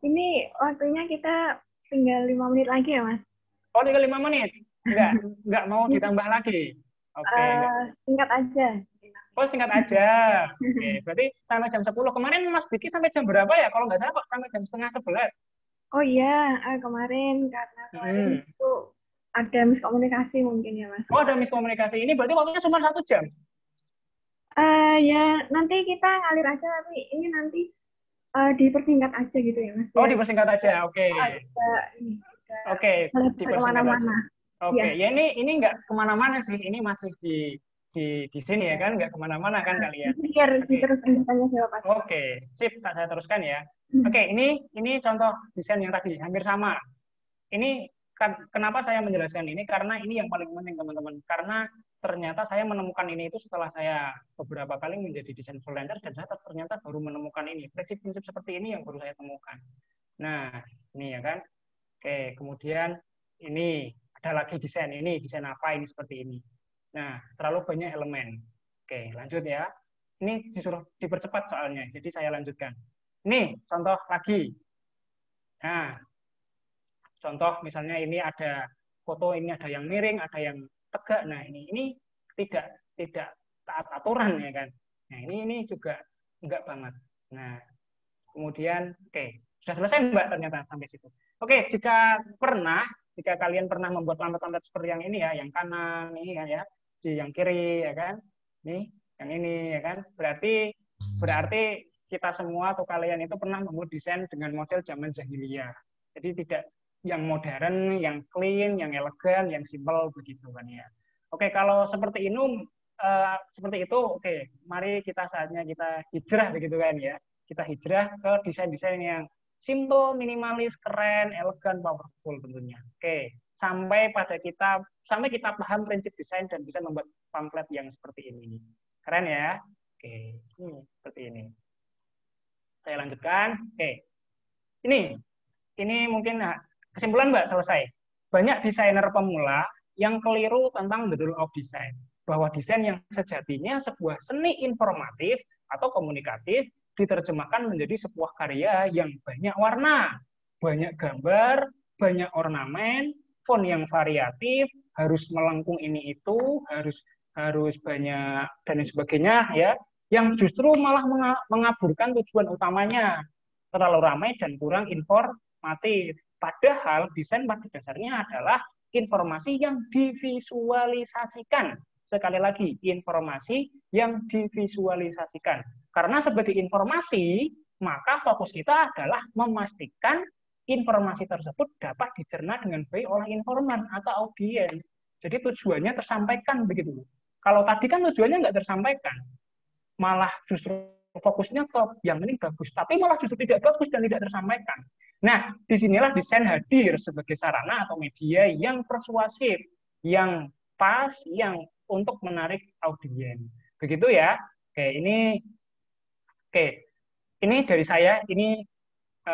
Ini waktunya kita tinggal 5 menit lagi ya, Mas? Oh, tinggal 5 menit? Enggak mau ditambah lagi? Oke, Singkat aja. Oh, singkat aja. Oke, berarti sampai jam 10. Kemarin Mas Diki sampai jam berapa ya? Kalau nggak salah kok sampai jam setengah 11. Oh iya, kemarin karena kemarin itu ada miskomunikasi mungkin ya, Mas. Oh, ada miskomunikasi. Ini berarti waktunya cuma 1 jam? Ya, nanti kita ngalir aja, tapi ini nanti dipersingkat aja gitu ya, Mas. Oh, dipersingkat aja. Oke. Oke, dipersingkat kemana-mana. Oke, ya ini nggak kemana-mana sih. Ini masih di sini ya kan, nggak kemana-mana kan kalian. Biar diteruskan tanya jawab. Oke, sip, saya teruskan ya. Oke, ini contoh desain yang tadi hampir sama. Ini kenapa saya menjelaskan ini? Karena ini yang paling penting teman-teman. Karena ternyata saya menemukan ini itu setelah saya beberapa kali menjadi desain freelancer dan saya ternyata baru menemukan ini. Prinsip-prinsip seperti ini yang baru saya temukan. Nah, ini ya kan. Oke, kemudian ini ada lagi desain apa ini seperti ini. Nah, terlalu banyak elemen. Oke, lanjut ya. Ini disuruh dipercepat soalnya, jadi saya lanjutkan. Ini contoh lagi. Nah, contoh misalnya ini ada foto, ini ada yang miring, ada yang tegak. Nah, ini tidak taat aturan ya kan. Nah, ini juga enggak banget. Nah, kemudian oke, sudah selesai Mbak ternyata sampai situ. Oke, jika kalian pernah membuat pamflet seperti yang ini ya, yang kanan ini kan ya, di yang kiri ya kan. Nih, yang ini ya kan. Berarti kita semua atau kalian itu pernah membuat desain dengan model zaman jahiliyah. Jadi tidak yang modern, yang clean, yang elegan, yang simple begitu kan ya. Oke, kalau seperti itu, oke, mari saatnya kita hijrah begitu kan ya. Kita hijrah ke desain-desain yang simple, minimalis, keren, elegan, powerful tentunya. Oke, sampai kita paham prinsip desain dan bisa membuat pamflet yang seperti ini. Keren ya? Oke, seperti ini. Saya lanjutkan. Oke, ini mungkin kesimpulan Mbak selesai. Banyak desainer pemula yang keliru tentang the rule of design, bahwa desain yang sejatinya sebuah seni informatif atau komunikatif diterjemahkan menjadi sebuah karya yang banyak warna, banyak gambar, banyak ornamen, font yang variatif, harus melengkung ini itu, harus banyak dan sebagainya ya, yang justru malah mengaburkan tujuan utamanya, terlalu ramai dan kurang informatif. Padahal desain pada dasarnya adalah informasi yang divisualisasikan. Sekali lagi, informasi yang divisualisasikan. Karena sebagai informasi, maka fokus kita adalah memastikan informasi tersebut dapat dicerna dengan baik oleh informan atau audiens. Jadi tujuannya tersampaikan begitu. Kalau tadi kan tujuannya nggak tersampaikan, malah justru fokusnya ke yang ini bagus, tapi malah justru tidak bagus dan tidak tersampaikan. Nah, disinilah desain hadir sebagai sarana atau media yang persuasif, yang pas, yang untuk menarik audiens. Begitu ya. Oke, ini dari saya, ini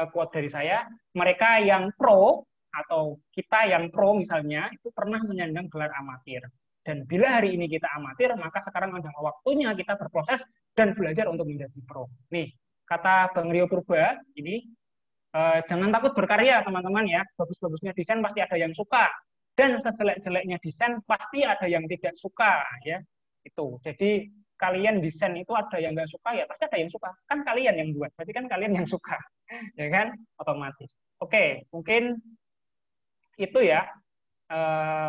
quote dari saya. Mereka yang pro atau kita yang pro misalnya itu pernah menyandang gelar amatir. Dan bila hari ini kita amatir, maka sekarang adalah waktunya kita berproses dan belajar untuk menjadi pro. Nih, kata Bang Rio Purba, ini jangan takut berkarya teman-teman ya. Bagus-bagusnya desain pasti ada yang suka. Dan sejelek-jeleknya desain pasti ada yang tidak suka ya. Itu. Jadi kalian desain itu ada yang nggak suka ya pasti ada yang suka. Kan kalian yang buat, berarti kan kalian yang suka. Ya kan? Otomatis. Oke, mungkin itu ya.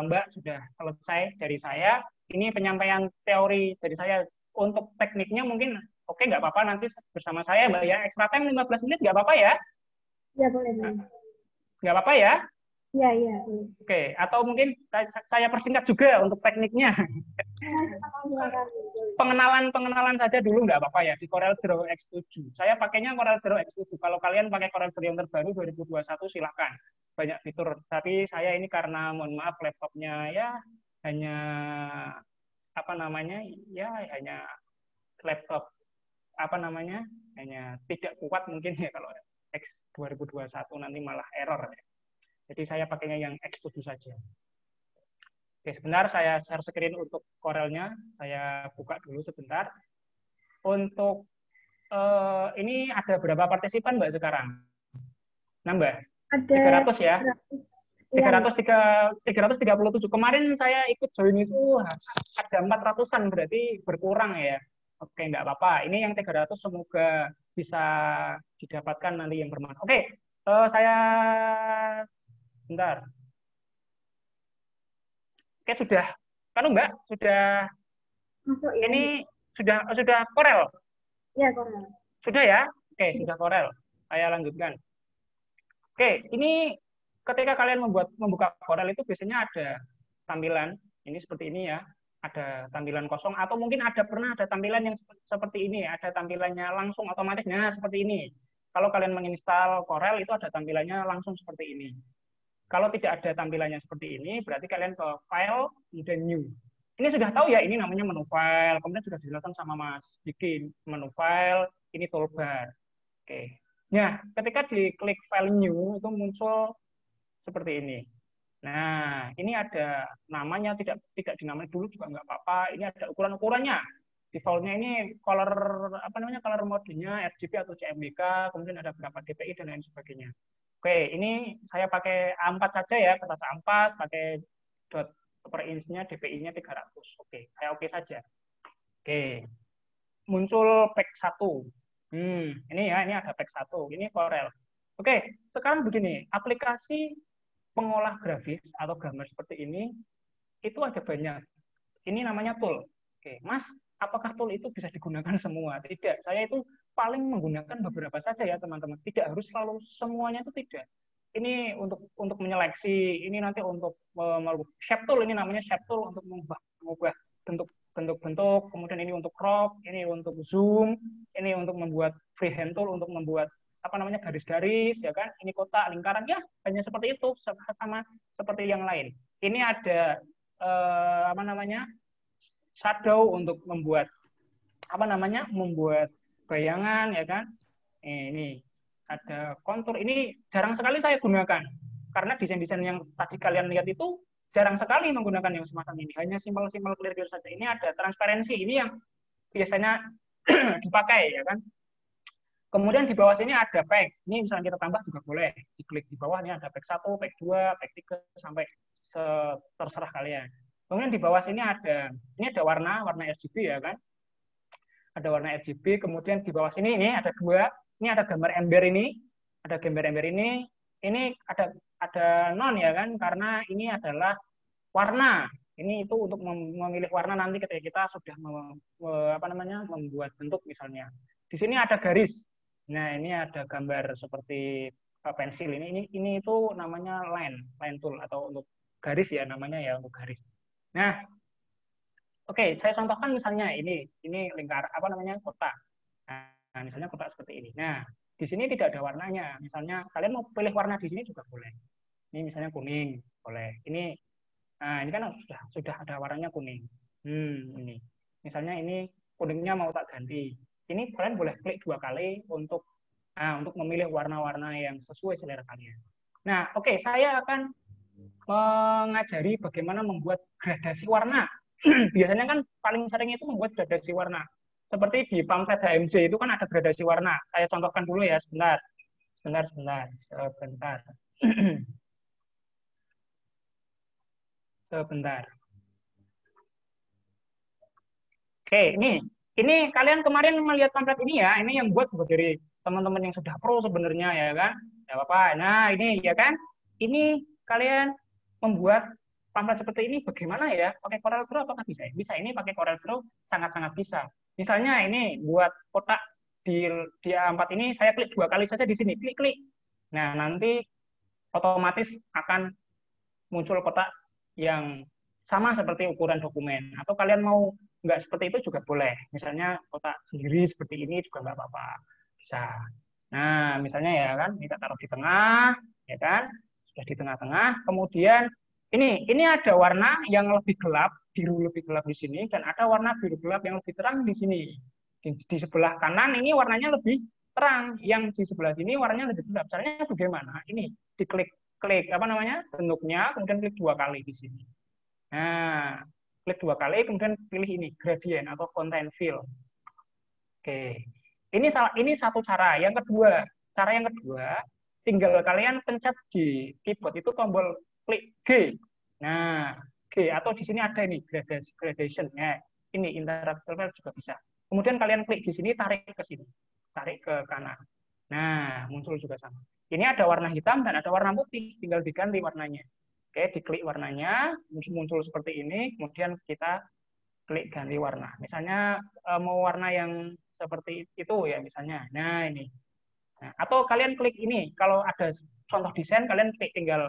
Mbak sudah selesai dari saya. Ini penyampaian teori dari saya. Untuk tekniknya mungkin oke nggak apa-apa nanti bersama saya Mbak ya. Extra time 15 menit nggak apa-apa ya? Ya boleh. Nggak apa-apa ya? Iya. Oke, atau mungkin saya persingkat juga untuk tekniknya. Pengenalan saja dulu nggak apa-apa ya di Corel Draw X7. Saya pakainya Corel Draw X7. Kalau kalian pakai Corel Draw yang terbaru 2021 silakan. Banyak fitur. Tapi saya ini karena mohon maaf laptopnya ya hanya hanya laptop hanya tidak kuat mungkin ya kalau X 2021 nanti malah error ya. Jadi saya pakainya yang X7 saja. Oke, sebentar saya share screen untuk Corelnya. Saya buka dulu sebentar. Untuk ini ada berapa partisipan Mbak sekarang? Nambah? Ada 300 ya? 337. Kemarin saya ikut join itu ada 400-an, berarti berkurang ya. Oke, enggak apa-apa. Ini yang 300 semoga bisa didapatkan nanti yang bermanfaat. Oke, saya bentar. Oke, sudah. Kan Mbak, sudah masuk ya. Ini sudah Corel? Iya, Corel. Sudah ya? Oke, sudah Corel. Saya lanjutkan. Oke, ini ketika kalian membuka Corel itu biasanya ada tampilan ini seperti ini ya. Ada tampilan kosong atau mungkin pernah ada tampilan yang seperti ini, ada tampilannya langsung otomatisnya seperti ini. Kalau kalian menginstal Corel itu ada tampilannya langsung seperti ini. Kalau tidak ada tampilannya seperti ini, berarti kalian ke File, kemudian New. Ini sudah tahu ya, ini namanya menu file. Kemudian sudah dijelaskan sama Mas bikin menu file, ini toolbar. Oke. Nah, ketika diklik File New, itu muncul seperti ini. Nah, ini ada namanya, tidak dinamai dulu juga nggak apa-apa. Ini ada ukuran-ukurannya. Default-nya ini color color mode-nya RGB atau CMYK, kemudian ada berapa dpi dan lain sebagainya. Oke, ini saya pakai A4 saja ya, kertas A4, pakai dot per inch-nya dpi-nya 300. Oke, saya oke saja. Oke. Muncul pack 1. Ini ya, ini ada pack 1. Ini Corel. Oke, sekarang begini, aplikasi pengolah grafis atau gambar seperti ini itu ada banyak. Ini namanya tool. Oke, Mas, apakah tool itu bisa digunakan semua? Tidak. Saya itu paling menggunakan beberapa saja ya, teman-teman. Tidak harus selalu semuanya itu tidak. Ini untuk menyeleksi, ini nanti untuk shape tool, ini namanya shape tool untuk mengubah bentuk-bentuk, kemudian ini untuk crop, ini untuk zoom, ini untuk membuat freehand tool untuk membuat apa namanya garis-garis ya kan, ini kotak, lingkaran ya hanya seperti itu sama seperti yang lain. Ini ada apa namanya shadow untuk membuat apa namanya membuat bayangan ya kan. Ini ada kontur, ini jarang sekali saya gunakan karena desain-desain yang tadi kalian lihat itu jarang sekali menggunakan yang semacam ini, hanya simpel-simpel clear saja. Ini ada transparansi, ini yang biasanya dipakai ya kan. Kemudian di bawah sini ada pack. Ini misalnya kita tambah juga boleh. Diklik di bawah ini ada pack 1, pack 2, pack 3 sampai terserah kalian. Kemudian di bawah sini ada warna RGB ya kan. Ada warna RGB, kemudian di bawah sini ini ada dua. Ini ada gambar ember ini. Ada gambar ember ini. Ini ada non ya kan, karena ini adalah warna. Ini itu untuk memilih warna nanti ketika kita sudah membuat bentuk misalnya. Di sini ada garis. Nah, ini ada gambar seperti pensil. Ini itu namanya line tool atau untuk garis ya namanya ya, untuk garis. Nah, oke, saya contohkan misalnya ini lingkar apa namanya kotak. Nah, misalnya kotak seperti ini. Nah, di sini tidak ada warnanya. Misalnya kalian mau pilih warna di sini juga boleh. Ini misalnya kuning, boleh. Nah, ini kan sudah ada warnanya kuning. Ini. Misalnya ini kuningnya mau tak ganti. Ini kalian boleh klik 2 kali untuk memilih warna-warna yang sesuai selera kalian. Nah, oke, saya akan mengajari bagaimana membuat gradasi warna. Biasanya kan paling sering itu membuat gradasi warna. Seperti di pamflet HMJ itu kan ada gradasi warna. Saya contohkan dulu ya, sebentar. Sebentar. Oke, ini kalian kemarin melihat pamflet ini ya, ini yang buat dari teman-teman yang sudah pro sebenarnya ya kan, ya apa. Nah ini ya kan, ini kalian membuat pamflet seperti ini bagaimana ya? Pakai Corel Draw apakah bisa? Bisa, ini pakai Corel Draw sangat-sangat bisa. Misalnya ini buat kotak di A4 ini saya klik 2 kali saja di sini, klik. Nah nanti otomatis akan muncul kotak yang sama seperti ukuran dokumen. Atau kalian mau nggak seperti itu juga boleh. Misalnya kotak sendiri seperti ini juga nggak apa-apa. Bisa. Nah, misalnya ya kan, kita taruh di tengah, ya kan? Sudah di tengah-tengah. Kemudian ini ada warna yang lebih gelap, biru lebih gelap di sini, dan ada warna biru gelap yang lebih terang di sini. Di sebelah kanan ini warnanya lebih terang, yang di sebelah sini warnanya lebih gelap. Caranya bagaimana? Ini diklik apa namanya bentuknya, kemudian klik 2 kali di sini. Nah, klik 2 kali, kemudian pilih ini gradient atau content fill. Oke, ini satu cara. Cara yang kedua, tinggal kalian pencet di keyboard itu tombol klik G. Nah, G atau di sini ada ini gradation. Ya, ini interactive juga bisa. Kemudian kalian klik di sini, tarik ke sini, tarik ke kanan. Nah, muncul juga sama. Ini ada warna hitam dan ada warna putih, tinggal diganti warnanya. Oke, diklik warnanya, muncul seperti ini, kemudian kita klik ganti warna. Misalnya mau warna yang seperti itu ya misalnya. Nah, ini. Nah, atau kalian klik ini, kalau ada contoh desain, kalian klik tinggal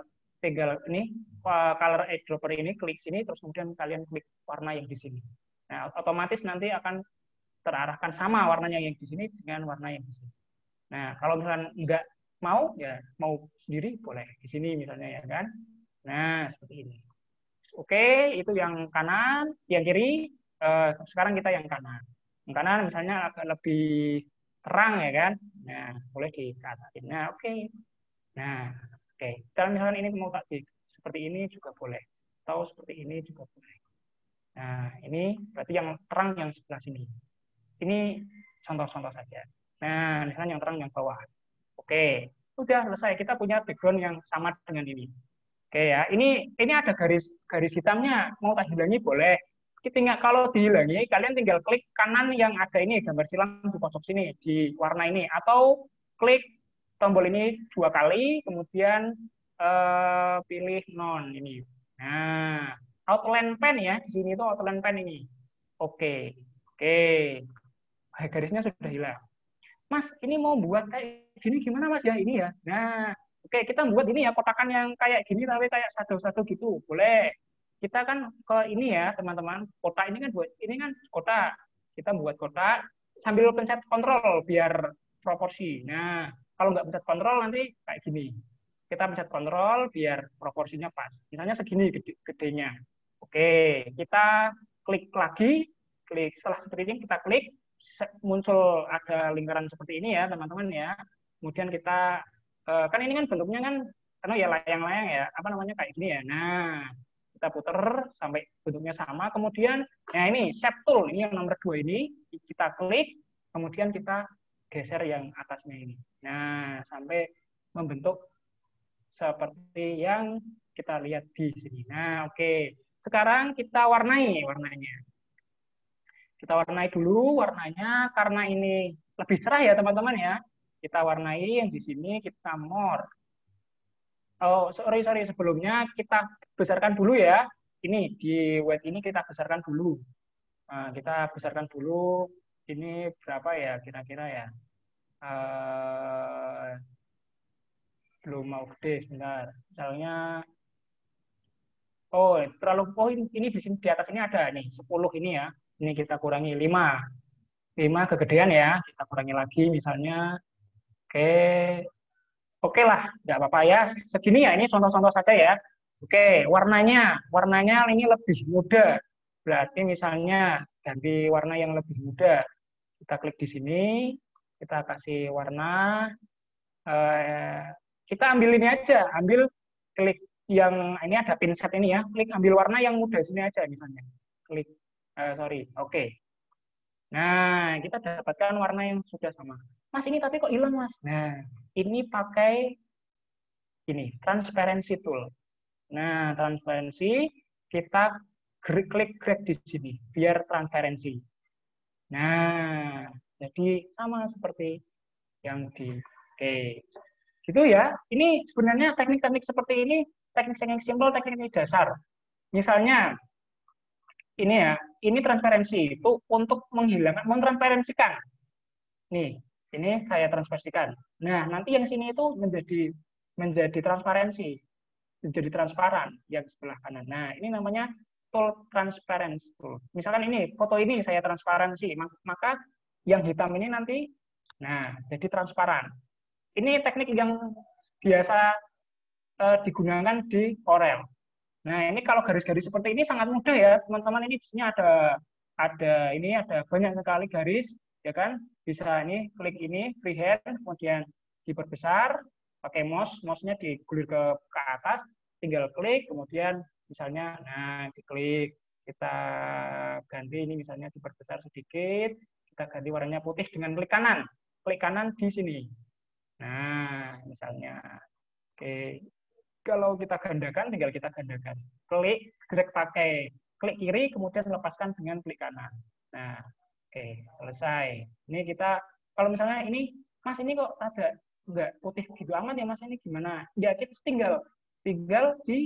ini, color eyedropper ini, klik sini, terus kemudian kalian klik warna yang di sini. Nah, otomatis nanti akan terarahkan sama warnanya yang di sini dengan warna yang di sini. Nah, kalau misalnya nggak mau, ya mau sendiri boleh. Di sini misalnya ya kan. Nah, seperti ini. Oke, itu yang kanan. Yang kiri, sekarang kita yang kanan. Yang kanan misalnya agak lebih terang ya kan. Nah, boleh dikatakan. Nah, oke. Nah, oke. Dan misalnya ini mau tak seperti ini juga boleh. Atau seperti ini juga boleh. Nah, ini berarti yang terang yang sebelah sini. Ini contoh-contoh saja. Nah, misalnya yang terang yang bawah. Oke, sudah selesai. Kita punya background yang sama dengan ini. Oke ya, ini ada garis hitamnya. Mau tak hilangi boleh. Kalau dihilangi, kalian tinggal klik kanan yang ada ini gambar silang di pojok sini di warna ini, atau klik tombol ini 2 kali, kemudian pilih non ini. Nah, outline pen ya, di sini itu outline pen ini. Oke, garisnya sudah hilang. Mas, ini mau buat kayak gini gimana Mas ya ini ya. Nah, oke, kita buat ini ya kotakan yang kayak gini tapi kayak satu-satu gitu. Boleh. Kita kan ke ini ya, teman-teman. Kotak ini kan kotak. Kita buat kotak sambil pencet kontrol biar proporsi. Nah, Kalau nggak pencet kontrol nanti kayak gini. Kita pencet kontrol biar proporsinya pas. Misalnya segini gedenya. Oke, kita klik lagi, klik setelah seperti ini kita klik, muncul ada lingkaran seperti ini ya teman-teman ya. Kemudian kita kan ini kan bentuknya kan karena ya layang-layang ya, apa namanya kayak gini ya. Nah, kita putar sampai bentuknya sama. Kemudian, nah ini shape tool, ini yang nomor 2 ini kita klik, kemudian kita geser yang atasnya ini. Nah, sampai membentuk seperti yang kita lihat di sini. Nah, oke. Sekarang kita warnai warnanya. Kita warnai dulu warnanya karena ini lebih cerah ya teman-teman ya. Kita warnai yang di sini kita more. Oh, sorry sebelumnya kita besarkan dulu ya. Ini di weight ini kita besarkan dulu. Nah, kita besarkan dulu. Ini berapa ya kira-kira ya? Belum mau gede sebentar. Misalnya terlalu ini di sini di atas ini ada nih 10 ini ya. Ini kita kurangi 5. 5 kegedean ya. Kita kurangi lagi misalnya. Oke. Oke lah, nggak apa-apa ya. Segini ya, ini contoh-contoh saja ya. Oke, warnanya ini lebih muda. Berarti misalnya ganti warna yang lebih muda. Kita klik di sini, kita kasih warna. Kita ambil ini aja, ambil klik yang ini ada pinset ini ya. Klik ambil warna yang muda sini aja misalnya. Klik, oke. Nah, kita dapatkan warna yang sudah sama. Mas, ini tapi kok hilang, Mas? Nah, ini pakai ini, transparency tool. Nah, transparency, kita klik drag di sini, biar transparency. Nah, jadi sama seperti yang di oke. Gitu ya. Ini sebenarnya teknik-teknik seperti ini, teknik-teknik simpel, teknik dasar. Misalnya, ini ya, ini transparensi itu untuk menghilangkan, mentransparensikan. Nih, ini saya transparansikan. Nah, nanti yang sini itu menjadi transparansi, menjadi transparan yang sebelah kanan. Nah, ini namanya tool transparency tool. Misalkan ini foto ini saya transparansi, maka yang hitam ini nanti nah jadi transparan. Ini teknik yang biasa digunakan di Corel. Nah, ini kalau garis-garis seperti ini sangat mudah ya, teman-teman. Ini di sini ada banyak sekali garis, ya kan? Bisa ini klik ini freehand, kemudian diperbesar pakai mouse-nya digulir ke atas, tinggal klik, kemudian misalnya, nah diklik, kita ganti ini misalnya diperbesar sedikit, kita ganti warnanya putih dengan klik kanan di sini. Nah, misalnya, oke. Kalau kita gandakan, tinggal kita gandakan. Klik, drag pakai klik kiri, kemudian lepaskan dengan klik kanan. Nah, oke, selesai. Ini kita, kalau misalnya ini, Mas ini kok ada nggak putih gitu amat ya Mas, ini gimana? Ya, kita tinggal di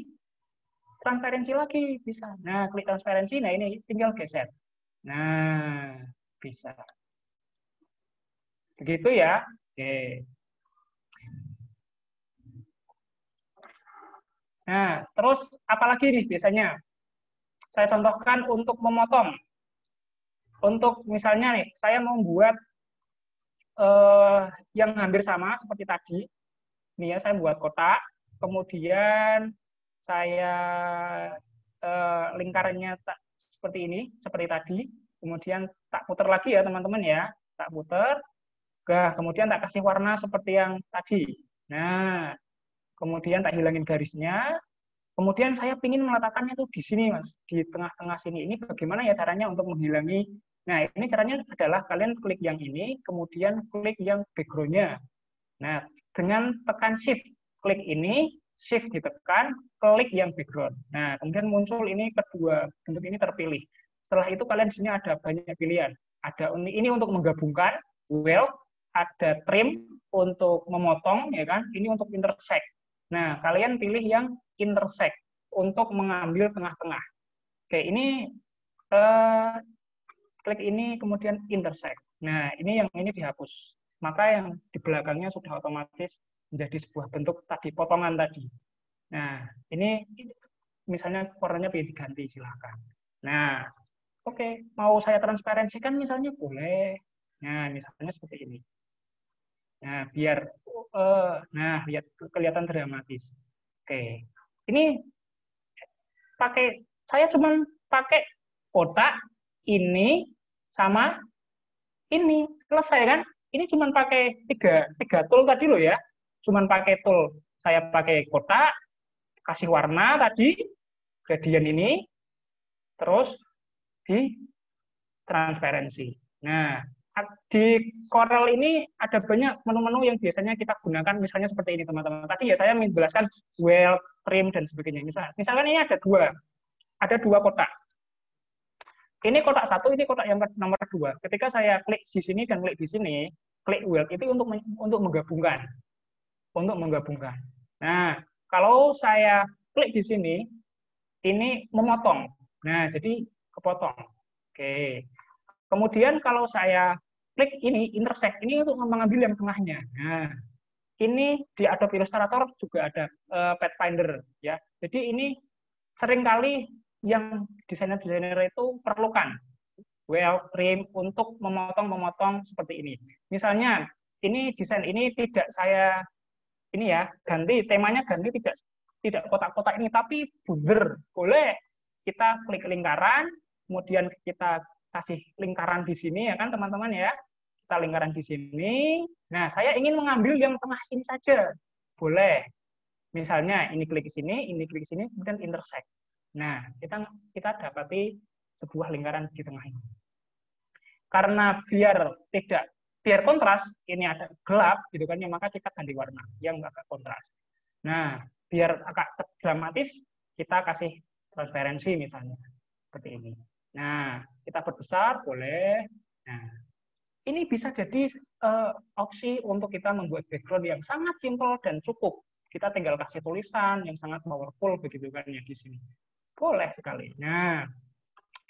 transparansi lagi, bisa. Nah, klik transparansi, nah ini tinggal geser. Nah, bisa. Begitu ya. Oke. Nah, terus apalagi nih biasanya? Saya contohkan untuk memotong. Untuk misalnya nih, saya mau buat yang hampir sama seperti tadi. Ini ya, saya buat kotak. Kemudian saya lingkarannya seperti ini, seperti tadi. Kemudian tak putar lagi ya teman-teman ya. Tak putar. Kemudian tak kasih warna seperti yang tadi. Nah, kemudian tak hilangin garisnya. Kemudian saya ingin meletakkannya tuh di sini, Mas, di tengah-tengah sini. Ini bagaimana ya caranya untuk menghilangi? Nah, ini caranya adalah kalian klik yang ini, kemudian klik yang background-nya. Nah, dengan tekan shift, klik ini, shift ditekan, klik yang background. Nah, kemudian muncul ini kedua bentuk ini terpilih. Setelah itu kalian di sini ada banyak pilihan. Ada ini untuk menggabungkan, weld, ada trim untuk memotong, ya kan? Ini untuk intersect. Nah, kalian pilih yang intersect untuk mengambil tengah-tengah. Oke, ini klik ini kemudian intersect. Nah, ini yang ini dihapus. Maka yang di belakangnya sudah otomatis menjadi sebuah bentuk tadi potongan tadi. Nah, ini misalnya warnanya pilih diganti silahkan. Nah, oke, mau saya transparansikan misalnya boleh. Nah, misalnya seperti ini. Nah, biar lihat kelihatan dramatis. Oke. Ini saya cuma pakai kotak ini sama ini. Selesai kan? Ini cuma pakai tiga tool tadi loh ya. Cuma pakai tool. Saya pakai kotak, kasih warna tadi, gradient ini, terus di transparansi. Nah, di Corel ini ada banyak menu-menu yang biasanya kita gunakan, misalnya seperti ini teman-teman. Tadi ya saya menjelaskan well, trim, dan sebagainya. Misalkan ini ada dua kotak. Ini kotak satu, ini kotak yang nomor 2. Ketika saya klik di sini dan klik di sini, klik weld itu untuk menggabungkan. Nah, kalau saya klik di sini, ini memotong. Nah, jadi kepotong. Oke. Kemudian kalau saya klik ini intersect, ini untuk mengambil yang tengahnya. Nah, ini di Adobe Illustrator juga ada Pathfinder ya. Jadi ini seringkali yang desainer-desainer itu perlukan well trim untuk memotong seperti ini. Misalnya ini desain ini tidak saya ini ya ganti temanya ganti tidak kotak-kotak ini tapi bundar. Boleh kita klik lingkaran, kemudian kita kasih lingkaran di sini ya kan teman-teman ya. Kita lingkaran di sini. Nah, saya ingin mengambil yang tengah sini saja. Boleh. Misalnya ini klik sini, kemudian intersect. Nah, kita dapati sebuah lingkaran di tengah ini. Karena biar kontras, ini ada gelap gitu kan, ya, maka kita ganti warna yang agak kontras. Nah, biar agak dramatis, kita kasih transparansi misalnya seperti ini. Nah, kita perbesar boleh. Nah, ini bisa jadi opsi untuk kita membuat background yang sangat simpel dan cukup. Kita tinggal kasih tulisan yang sangat powerful begitu kan ya di sini. Boleh sekali. Nah,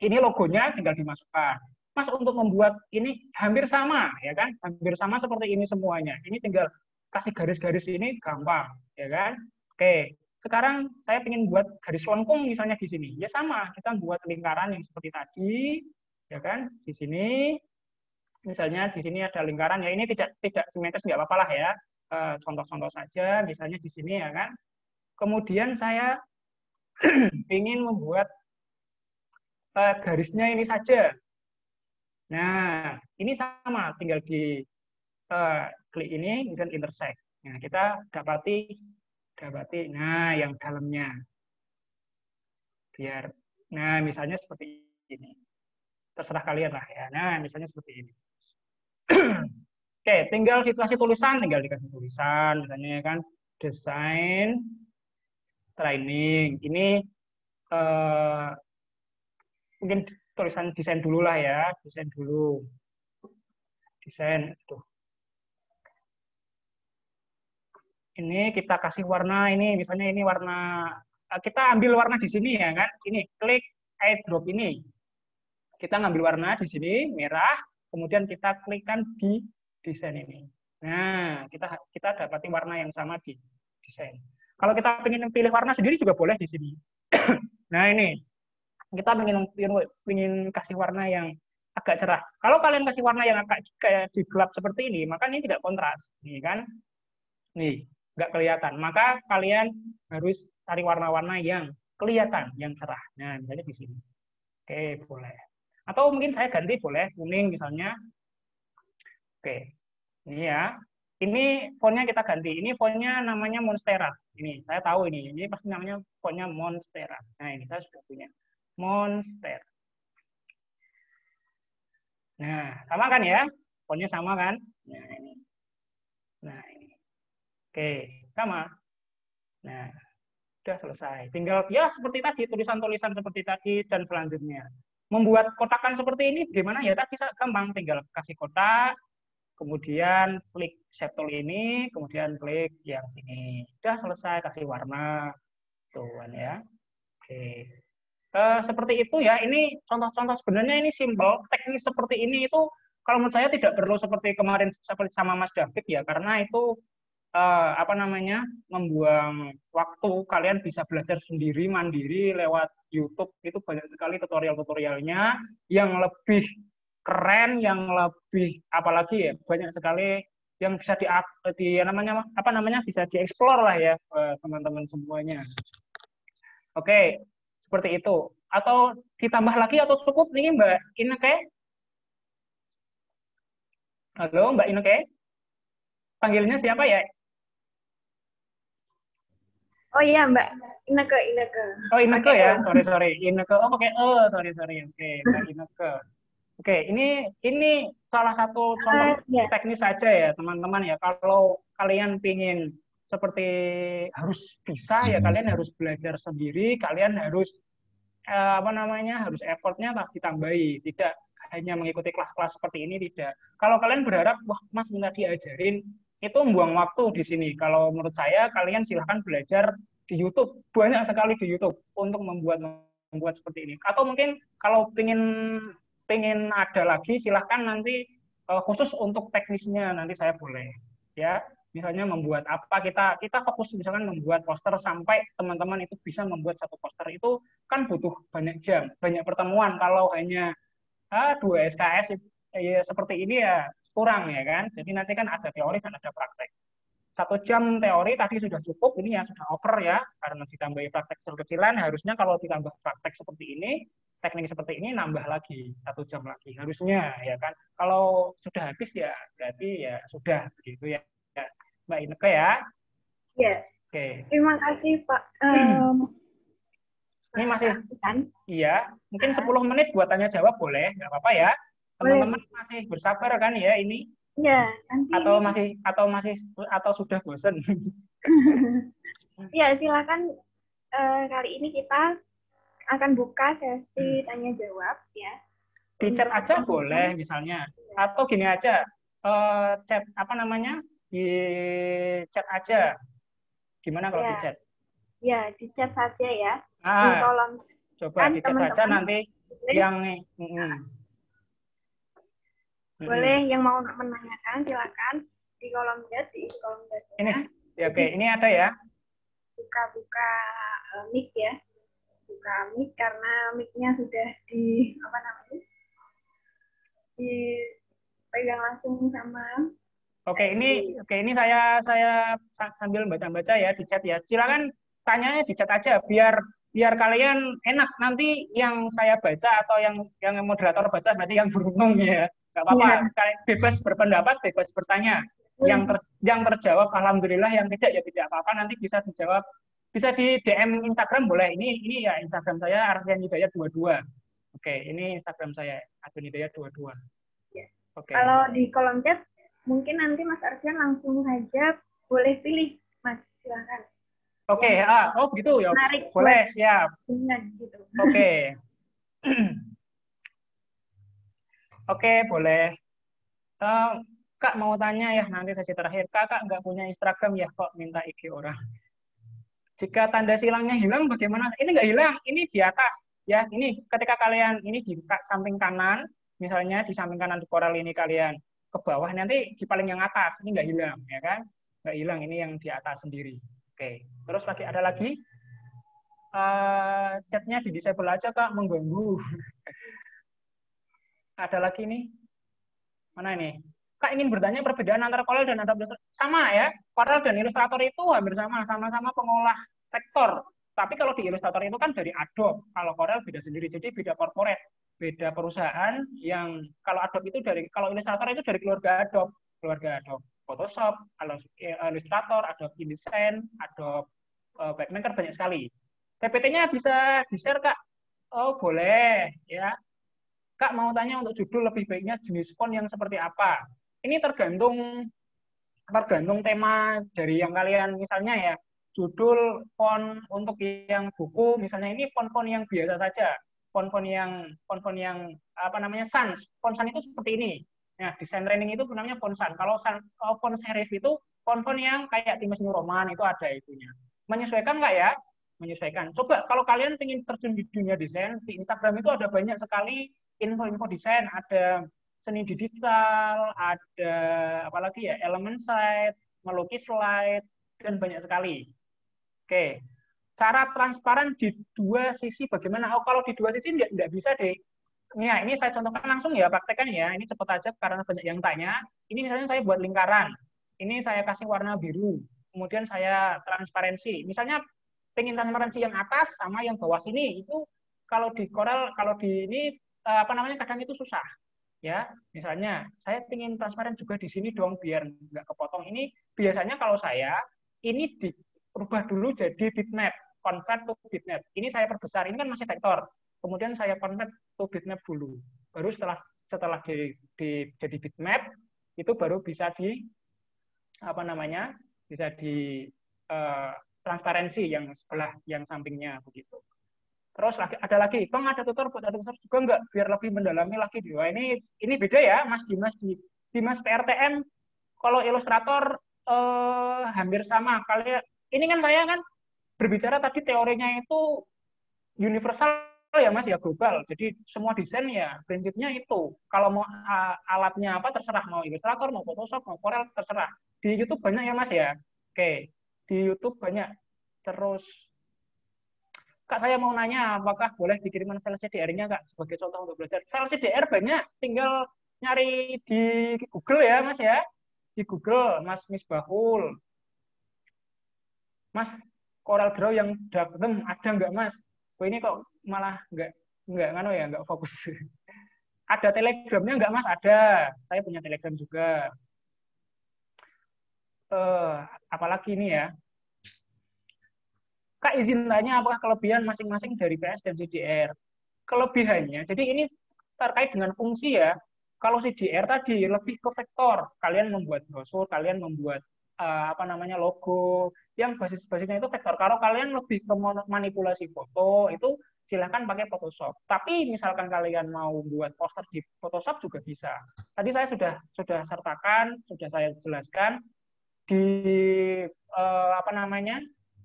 ini logonya tinggal dimasukkan. Mas untuk membuat ini hampir sama ya kan? Hampir sama seperti ini semuanya. Ini tinggal kasih garis-garis ini gampang, ya kan? Oke. Sekarang saya ingin buat garis lengkung misalnya di sini. Ya sama, kita buat lingkaran yang seperti tadi, ya kan? Di sini misalnya di sini ada lingkaran ya, ini tidak simetris nggak apa-apa lah ya. Contoh-contoh saja misalnya di sini ya kan. Kemudian saya ingin membuat garisnya ini saja. Nah, ini sama, tinggal di klik ini, kemudian intersect. Nah, kita dapati, nah, yang dalamnya. Nah, misalnya seperti ini. Terserah kalian lah ya. Nah, misalnya seperti ini. Oke, tinggal dikasih tulisan, misalnya ya kan, desain, training. Ini mungkin tulisan desain dulu lah ya, desain. Tuh. Ini kita kasih warna ini, misalnya ini warna, kita ambil warna di sini ya kan, ini klik eyedrop ini, kita ngambil warna di sini merah, kemudian kita klikkan di desain ini. Nah, kita dapati warna yang sama di desain. Kalau kita ingin pilih warna sendiri juga boleh di sini. Nah ini, kita ingin kasih warna yang agak cerah. Kalau kalian kasih warna yang agak kayak di gelap seperti ini, maka ini tidak kontras, nih kan? Nih, nggak kelihatan. Maka kalian harus cari warna-warna yang kelihatan, yang cerah. Nah, misalnya di sini. Oke, boleh. Atau mungkin saya ganti boleh kuning misalnya. Oke, ini ya. Ini fontnya kita ganti. Ini fontnya namanya Monstera. Ini saya tahu ini. Ini pasti namanya fontnya Monstera. Nah, ini saya sudah punya. Monster. Nah, sama kan ya? Fontnya sama kan? Nah, ini. Nah, ini. Oke, sama. Nah, sudah selesai. Tinggal ya seperti tadi, tulisan-tulisan seperti tadi dan selanjutnya. Membuat kotakan seperti ini gimana ya? Tadi gampang, tinggal kasih kotak, kemudian klik shape tool ini, kemudian klik yang sini. Sudah selesai, kasih warna. Tuh kan ya. Oke. Seperti itu ya, ini contoh-contoh sebenarnya ini simple, teknis seperti ini itu kalau menurut saya tidak perlu seperti kemarin seperti sama Mas David ya, karena itu membuang waktu. Kalian bisa belajar sendiri mandiri lewat YouTube, itu banyak sekali tutorial-tutorialnya yang lebih keren, yang lebih apalagi ya banyak sekali yang bisa namanya apa namanya bisa dieksplor lah ya teman-teman semuanya. Oke, seperti itu. Atau ditambah lagi atau cukup nih Mbak Ineke? Halo Mbak Ineke? Panggilnya siapa ya? Oh iya Mbak, Ineke, Ineke. Oh Ineke Pakai E. ya, sorry Ineke. Oh pakai sorry. Oke Mbak Ineke. Oke ini salah satu contoh Ya, teknis saja ya teman-teman ya. Kalau kalian pingin seperti harus bisa ya kalian harus belajar sendiri, kalian harus apa namanya harus effortnya ditambahi, tidak hanya mengikuti kelas-kelas seperti ini tidak. Kalau kalian berharap wah Mas minta diajarin itu membuang waktu di sini. Kalau menurut saya kalian silahkan belajar di YouTube, banyak sekali di YouTube untuk membuat seperti ini. Atau mungkin kalau pengen ada lagi silahkan nanti khusus untuk teknisnya nanti saya boleh ya misalnya membuat apa kita fokus misalkan membuat poster sampai teman-teman itu bisa membuat satu poster itu kan butuh banyak jam banyak pertemuan kalau hanya 2 SKS ya, seperti ini ya kurang ya kan jadi nanti kan ada teori dan ada praktek 1 jam teori tadi sudah cukup ini ya sudah over ya karena ditambahi praktek kecil-kecilan harusnya kalau ditambah praktek seperti ini teknik seperti ini nambah lagi 1 jam lagi harusnya ya kan kalau sudah habis ya berarti ya sudah begitu ya, ya. Mbak Ineke ya ya. oke Terima kasih Pak. ini masih Kan? iya mungkin 10 menit buat tanya jawab boleh nggak apa-apa ya teman-teman Boleh. masih bersabar kan ya ini Ya, nanti atau ini. masih atau sudah bosan Ya, silakan kali ini kita akan buka sesi tanya jawab ya. di chat Untuk aja teman-teman. boleh misalnya atau gini aja chat apa namanya di chat aja gimana kalau di Ya, chat ya di chat saja ya. Di ah kolom coba kan di chat saja teman-teman nanti boleh, yang boleh yang mau menanyakan silakan di kolom chat, di kolom ini chatnya. ya oke Jadi ini ada ya buka-buka mic ya. Buka mic karena mic-nya sudah di apa namanya? Dipegang langsung sama Ini saya sambil baca-baca ya di chat ya. Silakan tanyanya di chat aja biar biar kalian enak nanti yang saya baca atau yang moderator baca berarti yang beruntung ya. Gak apa-apa, ya. kalian bebas berpendapat, bebas bertanya. Boleh. Yang terjawab alhamdulillah, yang tidak ya tidak apa-apa nanti bisa dijawab bisa di DM Instagram boleh. Ini ya Instagram saya Ardian Hidayat 22. Oke, ini Instagram saya Ardian Hidayat 22. Ya. Oke. Kalau di kolom chat mungkin nanti Mas Arfian langsung saja boleh pilih Mas silakan. Oke, oh begitu ya. Menarik Boleh, buat siap. dengan gitu. Oke. Oke, boleh. Eh, Kak mau tanya ya nanti sesi terakhir. Kakak nggak punya Instagram ya kok minta IG orang. Jika tanda silangnya hilang bagaimana? Ini nggak hilang, ini di atas. Ya, ini ketika kalian ini di samping kanan, misalnya di samping kanan di koral ini kalian ke bawah nanti di paling yang atas ini nggak hilang, ya kan? Nggak hilang ini yang di atas sendiri. Oke. Terus lagi ada lagi chatnya di disable aja Kak mengganggu. Ada lagi nih mana ini? Kak ingin bertanya perbedaan antara Corel dan Adobe Illustrator. Sama ya, Corel dan Illustrator itu hampir sama-sama pengolah vektor. Tapi kalau di Illustrator itu kan dari Adobe, kalau Corel beda sendiri, jadi beda corporate, beda perusahaan yang kalau Adobe itu kalau Illustrator itu dari keluarga Adobe Photoshop, Illustrator, Adobe InDesign, Adobe PageMaker banyak sekali. PPT-nya bisa di-share Kak. Oh boleh ya. Kak mau tanya untuk judul lebih baiknya jenis font yang seperti apa? Ini tergantung tema dari yang kalian misalnya ya. Judul font untuk yang buku misalnya ini font-font yang biasa saja. Font-font yang apa namanya sans. Font sans itu seperti ini. Nah, desain training itu namanya font sans. Kalau font serif itu font-font yang kayak Times New Roman itu ada itunya. Menyesuaikan nggak ya? Menyesuaikan. Coba kalau kalian ingin terjun di dunia desain, di Instagram itu ada banyak sekali info-info desain, ada seni digital, ada apalagi ya, elemen slide, melukis slide, dan banyak sekali. Oke, cara transparan di dua sisi bagaimana? Oh, kalau di dua sisi nggak bisa deh. Ya, ini saya contohkan langsung ya, praktekkan ya. Ini cepat aja karena banyak yang tanya. Ini misalnya saya buat lingkaran. ini saya kasih warna biru, kemudian saya transparansi. Misalnya pengen transparansi yang atas sama yang bawah sini itu kalau di Corel, kalau di ini apa namanya kadang itu susah ya. Misalnya saya ingin transparan juga di sini dong biar nggak kepotong. Ini biasanya kalau saya ini dirubah dulu jadi bitmap, convert to bitmap. Ini saya perbesar, ini kan masih vektor. Kemudian saya convert to bitmap dulu. Baru setelah jadi bitmap itu baru bisa di apa namanya bisa di transparansi yang sebelah yang sampingnya begitu. Terus ada lagi, Bang ada tutor buat tutor juga enggak biar lebih mendalami lagi di wah ini beda ya Mas Dimas di Dimas PRTM kalau ilustrator hampir sama kali ini kan saya kan berbicara tadi teorinya itu universal ya Mas ya global. Jadi semua desain ya prinsipnya itu. Kalau mau alatnya apa terserah mau Illustrator, mau Photoshop, mau Corel terserah. Di YouTube banyak ya Mas ya. Oke, di YouTube banyak. Terus Kak saya mau nanya apakah boleh dikirimkan file CDR-nya Kak sebagai contoh untuk belajar. File CDR banyak, tinggal nyari di Google ya Mas ya. Di Google Mas Misbahul. Mas Corel Draw yang Darkroom ada nggak Mas? Oh, ini kok malah nggak ngano ya nggak fokus. Ada Telegramnya nggak Mas? Ada. Saya punya Telegram juga. Apalagi ini ya. Kak izin tanya apakah kelebihan masing-masing dari PS dan CDR? Kelebihannya, jadi ini terkait dengan fungsi ya. Kalau CDR tadi lebih ke vektor, kalian membuat brosur, kalian membuat apa namanya logo, yang basis-basisnya itu vektor. Kalau kalian lebih ke manipulasi foto, itu silahkan pakai Photoshop. Tapi misalkan kalian mau buat poster di Photoshop juga bisa. Tadi saya sudah sertakan, sudah saya jelaskan di apa namanya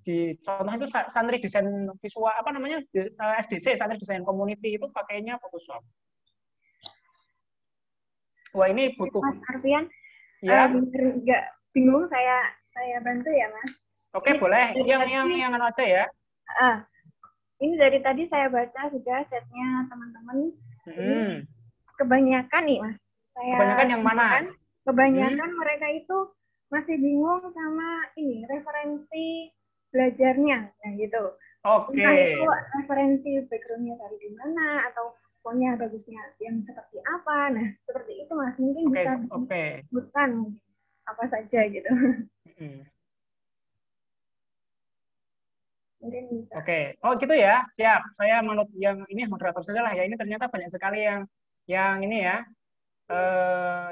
di contoh itu santri desain visual apa namanya SDC santri desain community itu pakainya Photoshop. Wah ini butuh. Mas Arfian, ya. nggak bingung saya bantu ya Mas. Oke ini, boleh. Yang aja ya. Ini dari tadi saya baca sudah setnya teman-teman. Kebanyakan nih Mas. Kebanyakan yang mana? Kebanyakan mereka itu masih bingung sama ini referensi belajarnya, nah gitu. Oke. Entah itu referensi backgroundnya dari di mana atau fontnya bagusnya yang seperti apa. Nah seperti itu Mas mungkin bisa disebutkan apa saja gitu. Oke. Oh gitu ya, siap. Saya manut yang ini moderator saja lah ya. Ini ternyata banyak sekali yang ini ya,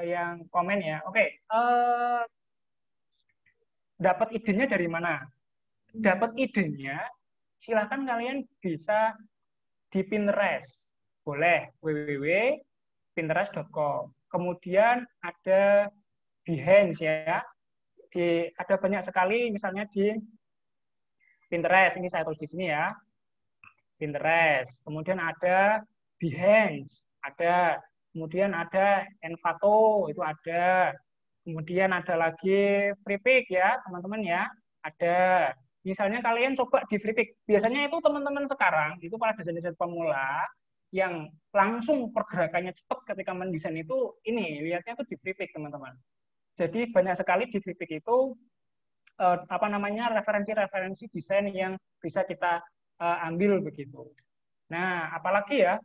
yang komen ya. Oke. Dapat idenya dari mana? Dapat idenya, silahkan kalian bisa di Pinterest. Boleh, www.pinterest.com. Kemudian ada Behance ya. Ada banyak sekali misalnya di Pinterest. Ini saya tulis di sini ya. Pinterest. Kemudian ada Behance. Ada. Kemudian ada Envato. Itu ada. Kemudian ada lagi FreePic ya, teman-teman ya. Ada. Misalnya kalian coba di FreePic. Biasanya itu teman-teman sekarang, itu para desain-desain pemula, yang langsung pergerakannya cepat ketika mendesain itu, ini, lihatnya itu di FreePic, teman-teman. Jadi banyak sekali di FreePic itu, apa namanya, referensi-referensi desain yang bisa kita ambil begitu. Nah, apalagi ya,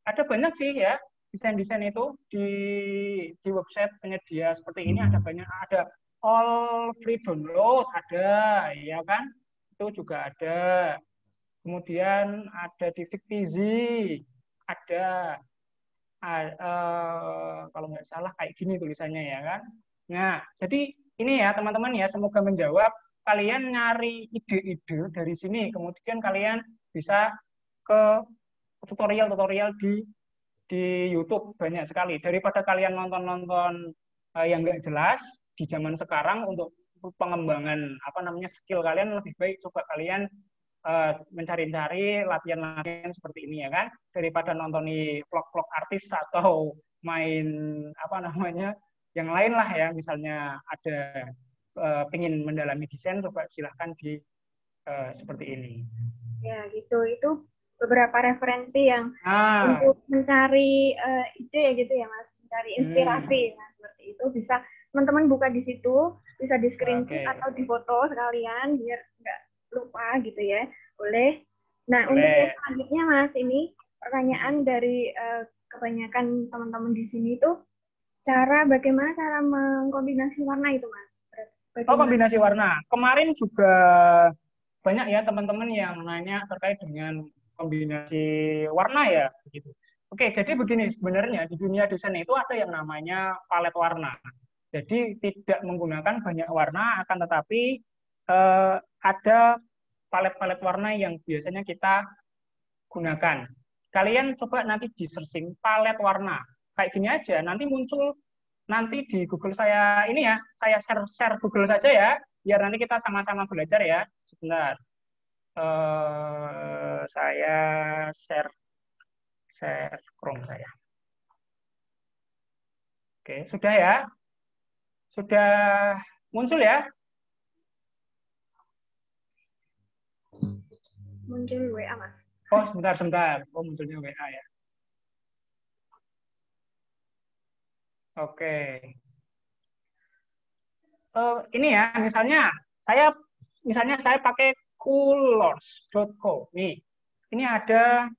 ada banyak sih ya, desain-desain itu di website penyedia seperti ini ada banyak, ada all free download ada ya kan, itu juga ada. Kemudian ada di Fictizy ada kalau nggak salah kayak gini tulisannya ya kan. Nah jadi ini ya teman-teman ya, semoga menjawab. Kalian nyari ide-ide dari sini, kemudian kalian bisa ke tutorial-tutorial di YouTube banyak sekali. Daripada kalian nonton-nonton yang nggak jelas di zaman sekarang, untuk pengembangan apa namanya skill kalian lebih baik coba kalian mencari-cari latihan-latihan seperti ini ya kan, daripada nonton vlog-vlog artis atau main apa namanya yang lain lah ya, misalnya ada pengen mendalami desain coba silahkan di seperti ini. Ya gitu, itu beberapa referensi yang untuk mencari ide ya gitu ya Mas, mencari inspirasi. Nah seperti itu bisa teman-teman buka di situ, bisa di screenshot atau di foto sekalian biar nggak lupa gitu ya. Boleh. Nah, untuk yang selanjutnya Mas, ini pertanyaan dari kebanyakan teman-teman di sini tuh bagaimana cara mengkombinasi warna itu Mas? Oh, kombinasi warna. Kemarin juga banyak ya teman-teman yang nanya terkait dengan kombinasi warna ya, begitu. Oke, jadi begini sebenarnya di dunia desain itu ada yang namanya palet warna. Jadi tidak menggunakan banyak warna, akan tetapi ada palet-palet warna yang biasanya kita gunakan. Kalian coba nanti di searching palet warna. Kayak gini aja, nanti muncul nanti di Google saya ini ya, saya share Google saja ya, biar nanti kita sama-sama belajar ya. Sebentar. Saya share Chrome saya. Oke, sudah ya? Sudah muncul ya? Muncul WA, Mas. Oh, sebentar. Oh, munculnya WA ya. Oke. Ini ya, misalnya saya pakai colors.co. Nih, ini ada.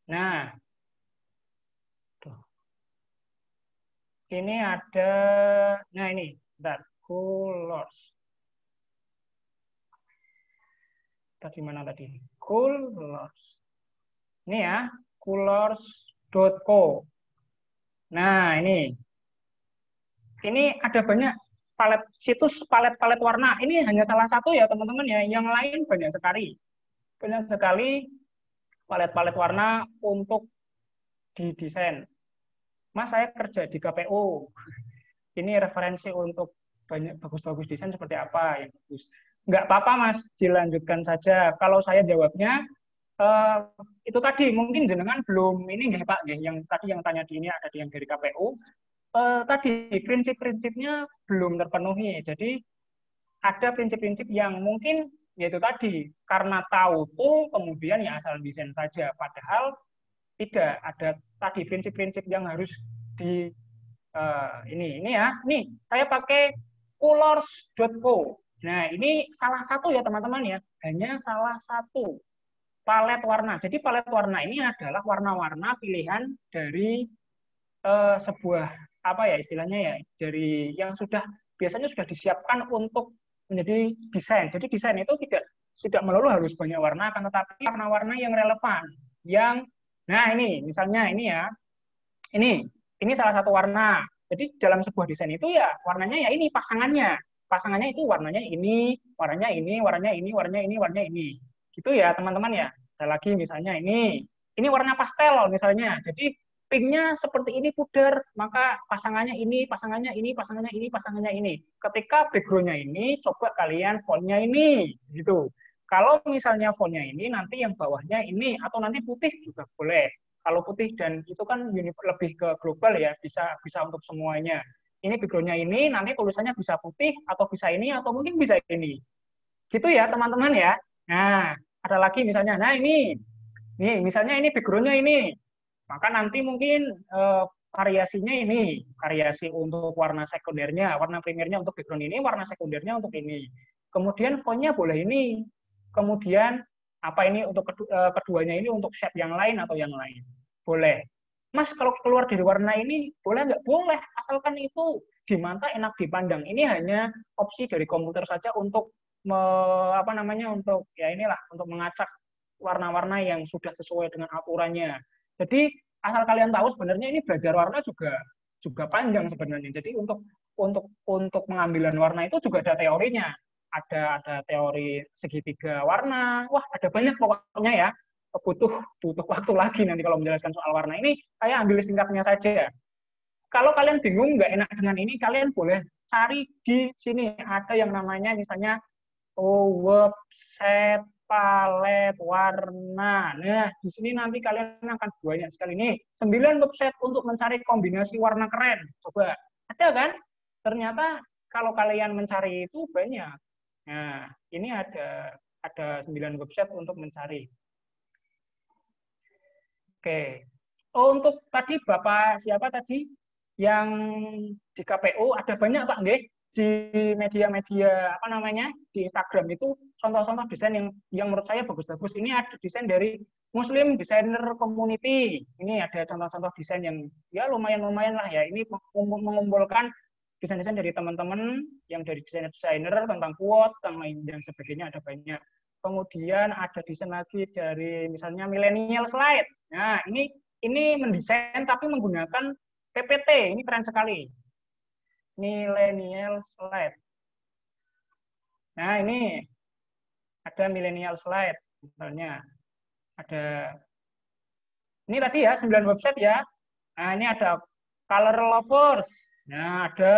Nah, ini ada. Nah, ini, bentar. Colors. Tadi mana tadi? Colors. Ini ya, colors.co. Nah, ini ada banyak situs palet-palet warna. Ini hanya salah satu ya teman-teman ya. Yang lain banyak sekali. Banyak sekali palet-palet warna untuk didesain. Mas, saya kerja di KPU. Ini referensi untuk banyak bagus-bagus desain seperti apa yang bagus. Nggak apa-apa Mas, dilanjutkan saja. Kalau saya jawabnya, itu tadi mungkin jenengan belum ini nggih Pak, yang tadi yang tanya di ini ada yang dari KPU. Tadi prinsip-prinsipnya belum terpenuhi. Jadi ada prinsip-prinsip yang mungkin yaitu tadi karena tahu tuh kemudian ya asal desain saja. Padahal tidak ada tadi prinsip-prinsip yang harus di ini ya. Nih saya pakai colors.co. Nah ini salah satu ya teman-teman ya. Hanya salah satu palet warna. Jadi palet warna ini adalah warna-warna pilihan dari sebuah apa ya istilahnya ya dari yang biasanya sudah disiapkan untuk menjadi desain. Jadi desain itu tidak melulu harus banyak warna, akan tetapi warna-warna yang relevan. Nah ini misalnya ini ya, ini salah satu warna. Jadi dalam sebuah desain itu ya warnanya ya ini pasangannya. Pasangannya itu warnanya ini, warnanya ini, warnanya ini, warnanya ini, warnanya ini. Gitu ya teman-teman ya. Ada lagi misalnya ini warna pastel misalnya. Jadi pinknya seperti ini pudar, maka pasangannya ini, pasangannya ini, pasangannya ini, pasangannya ini. Ketika background-nya ini, coba kalian font-nya ini, gitu. Kalau misalnya font-nya ini, nanti yang bawahnya ini, atau nanti putih juga boleh. Kalau putih dan itu kan lebih ke global ya, bisa untuk semuanya. Ini background-nya ini, nanti tulisannya bisa putih, atau bisa ini, atau mungkin bisa ini. Gitu ya, teman-teman ya. Nah, ada lagi misalnya, nah ini misalnya ini background-nya ini, maka nanti mungkin variasinya ini, variasi untuk warna sekundernya, warna primernya untuk background ini, warna sekundernya untuk ini. Kemudian font-nya boleh ini. Kemudian apa ini untuk keduanya ini untuk shape yang lain atau yang lain. Boleh. Mas, kalau keluar dari warna ini boleh nggak? Boleh, asalkan itu dimata enak dipandang. Ini hanya opsi dari komputer saja untuk untuk ya inilah untuk mengacak warna-warna yang sudah sesuai dengan aturannya. Jadi asal kalian tahu sebenarnya ini belajar warna juga panjang sebenarnya. Jadi untuk pengambilan warna itu juga ada teorinya. Ada teori segitiga warna. Wah, ada banyak pokoknya ya. Butuh waktu lagi nanti kalau menjelaskan soal warna ini. Saya ambil singkatnya saja. Kalau kalian bingung nggak enak dengan ini, kalian boleh cari di sini. Ada yang namanya misalnya website palet warna. Nah, di sini nanti kalian akan banyak sekali nih 9 website untuk mencari kombinasi warna keren. Coba, ada kan? Ternyata kalau kalian mencari itu banyak. Nah, ini ada 9 website untuk mencari. Oke. Oh, untuk tadi Bapak siapa tadi? yang di KPU ada banyak Pak nggih, di media-media apa namanya di Instagram itu contoh-contoh desain yang menurut saya bagus-bagus. Ini ada desain dari Muslim Designer Community. Ini ada contoh-contoh desain yang ya lumayan-lumayan lah ya. Ini mengumpulkan desain-desain dari teman-teman yang dari desainer tentang quote, tentang lain dan sebagainya ada banyak. Kemudian ada desain lagi dari misalnya millennial slide. Nah, ini mendesain tapi menggunakan PPT. Ini keren sekali. Millennial slide. Nah, ini ada millennial slide misalnya. Ada ini tadi ya 9 website ya. Nah, ini ada Color Lovers. Nah, ada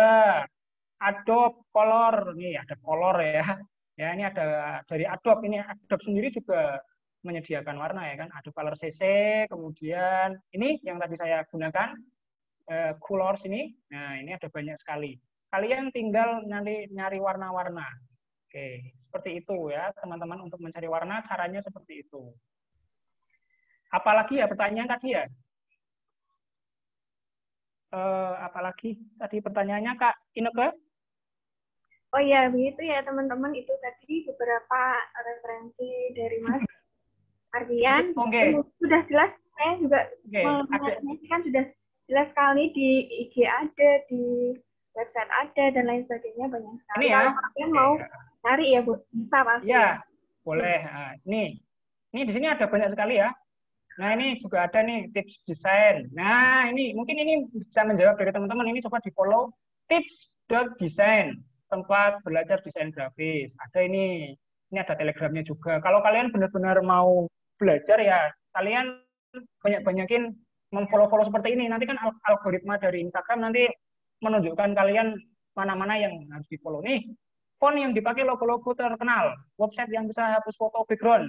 Adobe Color. Nih, ada Color ya. Ya, ini ada dari Adobe. Ini Adobe sendiri juga menyediakan warna ya kan. Adobe Color CC, kemudian ini yang tadi saya gunakan Colors ini. Nah, ini ada banyak sekali. Kalian tinggal nanti nyari warna-warna. Oke, seperti itu ya, teman-teman untuk mencari warna caranya seperti itu. Apalagi ya pertanyaan tadi ya? Apalagi tadi pertanyaannya Kak Ineke? Oh ya, begitu ya teman-teman. Itu tadi beberapa referensi dari Mas Ardian. Okay. Sudah jelas, saya juga melihatnya kan sudah jelas sekali di IG ada, di website ada, dan lain sebagainya banyak sekali. Ini ya. Kalau kalian mau cari ya, Bu, bisa pasti. Ya, boleh. Nah, ini di sini ada banyak sekali ya. Nah, ini juga ada nih tips desain. Nah, ini mungkin ini bisa menjawab dari teman-teman. Ini coba di-follow tips.design, tempat belajar desain grafis. Ada ini ada telegramnya juga. Kalau kalian benar-benar mau belajar ya, kalian banyak-banyakin memfollow-follow seperti ini. Nanti kan algoritma dari Instagram nanti menunjukkan kalian mana-mana yang harus di-follow. Nih, font yang dipakai logo-logo terkenal, website yang bisa hapus foto background,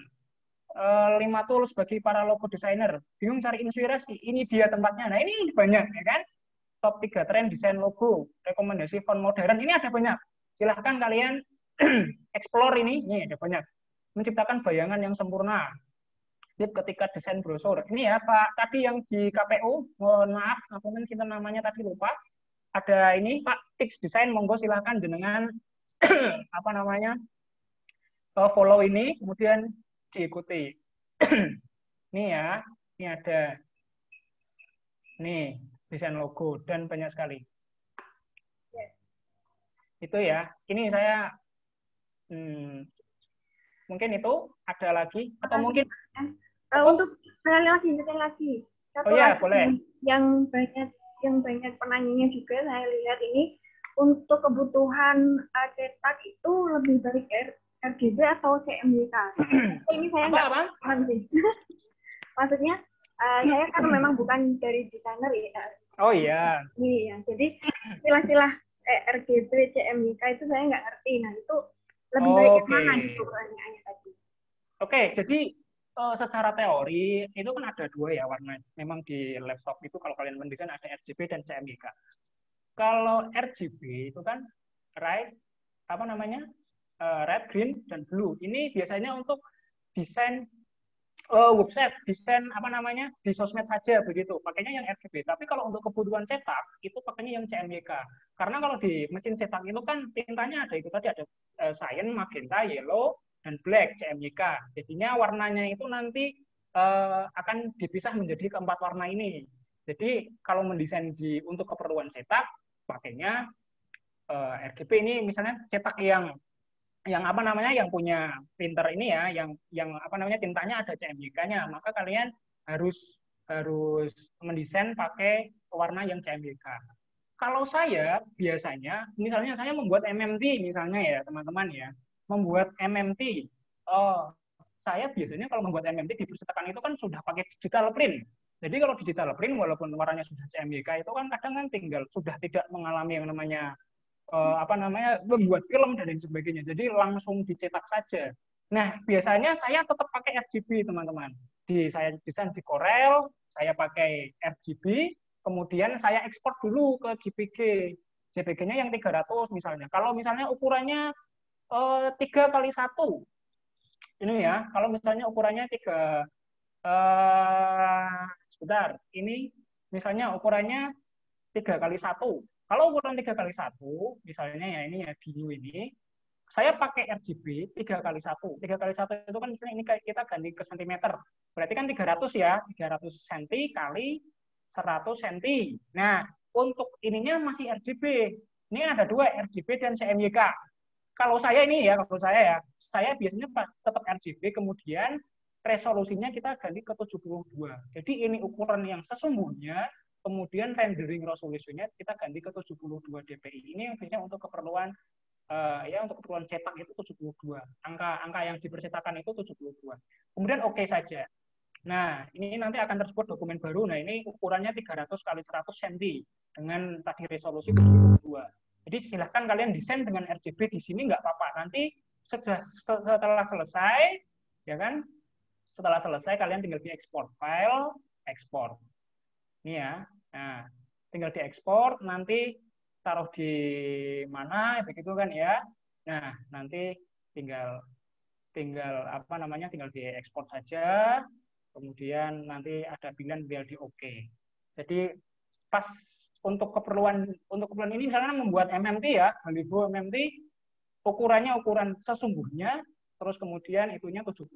5 tools bagi para logo designer, bingung cari inspirasi, ini dia tempatnya. Nah, ini banyak ya kan, top 3 tren desain logo, rekomendasi font modern, ini ada banyak. Silahkan kalian explore ini ada banyak. Menciptakan bayangan yang sempurna, tip ketika desain brosur. Ini ya Pak, tadi yang di KPU, mohon maaf, mungkin kita namanya tadi lupa. Ada ini Pak, tips desain, monggo silahkan jenengan apa namanya follow ini, kemudian diikuti. Ini ya, ini ada nih desain logo dan banyak sekali. Itu ya, ini saya mungkin itu ada lagi atau mungkin untuk sekali lagi. Oh ya, boleh. Yang banyak penanyanya juga saya lihat ini untuk kebutuhan cetak itu lebih baik RGB atau CMYK. Ini saya nggak paham sih. Maksudnya saya kan memang bukan dari desainer ya. Oh iya. Iya, jadi istilah-istilah RGB, CMYK itu saya nggak ngerti. Nah itu lebih baik yang mana gitu pertanyaannya tadi. Oke, jadi secara teori itu kan ada dua ya warna. Memang di laptop itu kalau kalian mendesain ada RGB dan CMYK. Kalau RGB itu kan red, red, green, dan blue. Ini biasanya untuk desain website, desain di sosmed saja begitu. Pakainya yang RGB. Tapi kalau untuk kebutuhan cetak itu pakainya yang CMYK. Karena kalau di mesin cetak itu kan tintanya ada itu tadi ada cyan, magenta, yellow, dan black CMYK. Jadinya warnanya itu nanti akan dipisah menjadi keempat warna ini. Jadi kalau mendesain untuk keperluan cetak pakainya RGB. Ini misalnya cetak yang yang punya printer ini ya, yang tintanya ada CMYK-nya, maka kalian harus mendesain pakai warna yang CMYK. Kalau saya biasanya, misalnya saya membuat MMT misalnya ya teman-teman ya, membuat MMT, saya biasanya kalau membuat MMT di percetakan itu kan sudah pakai digital print. Jadi kalau digital print walaupun warnanya sudah CMYK itu kan kadang kan tinggal sudah tidak mengalami yang namanya membuat film dan lain sebagainya. Jadi langsung dicetak saja. Nah, biasanya saya tetap pakai RGB, teman-teman. Saya desain di Corel, saya pakai RGB, kemudian saya ekspor dulu ke JPG. JPG-nya yang 300 misalnya. Kalau misalnya ukurannya 3x1. Ini ya, kalau misalnya ukurannya 3 sebentar. Ini misalnya ukurannya 3x1. Kalau ukuran 3x1, misalnya ya ini ya biru ini, saya pakai RGB 3x1. 3x1 itu kan misalnya ini kita ganti ke cm. Berarti kan 300 ya, 300 cm kali 100 cm. Nah, untuk ininya masih RGB. Ini ada dua, RGB dan CMYK. Kalau saya ini ya, saya biasanya tetap RGB, kemudian resolusinya kita ganti ke 72. Jadi ini ukuran yang sesungguhnya, kemudian rendering resolusinya kita ganti ke 72 dpi. Ini yang biasanya untuk keperluan ya untuk keperluan cetak itu 72. Angka yang dipercetakan itu 72. Kemudian oke saja. Nah, ini nanti akan tersebut dokumen baru. Nah, ini ukurannya 300 kali 100 cm dengan tadi resolusi 72. Jadi silahkan kalian desain dengan RGB di sini nggak apa-apa. Nanti setelah selesai, ya kan? Setelah selesai kalian tinggal diekspor file, ekspor. Ini ya. Nah, tinggal diekspor, nanti taruh di mana begitu kan ya. Nah, nanti tinggal apa namanya? Tinggal diekspor saja. Kemudian nanti ada pilihan biar di oke. Jadi pas untuk keperluan ini misalnya membuat MMT ya, Halibo MMT ukurannya ukuran sesungguhnya, terus kemudian itunya 72.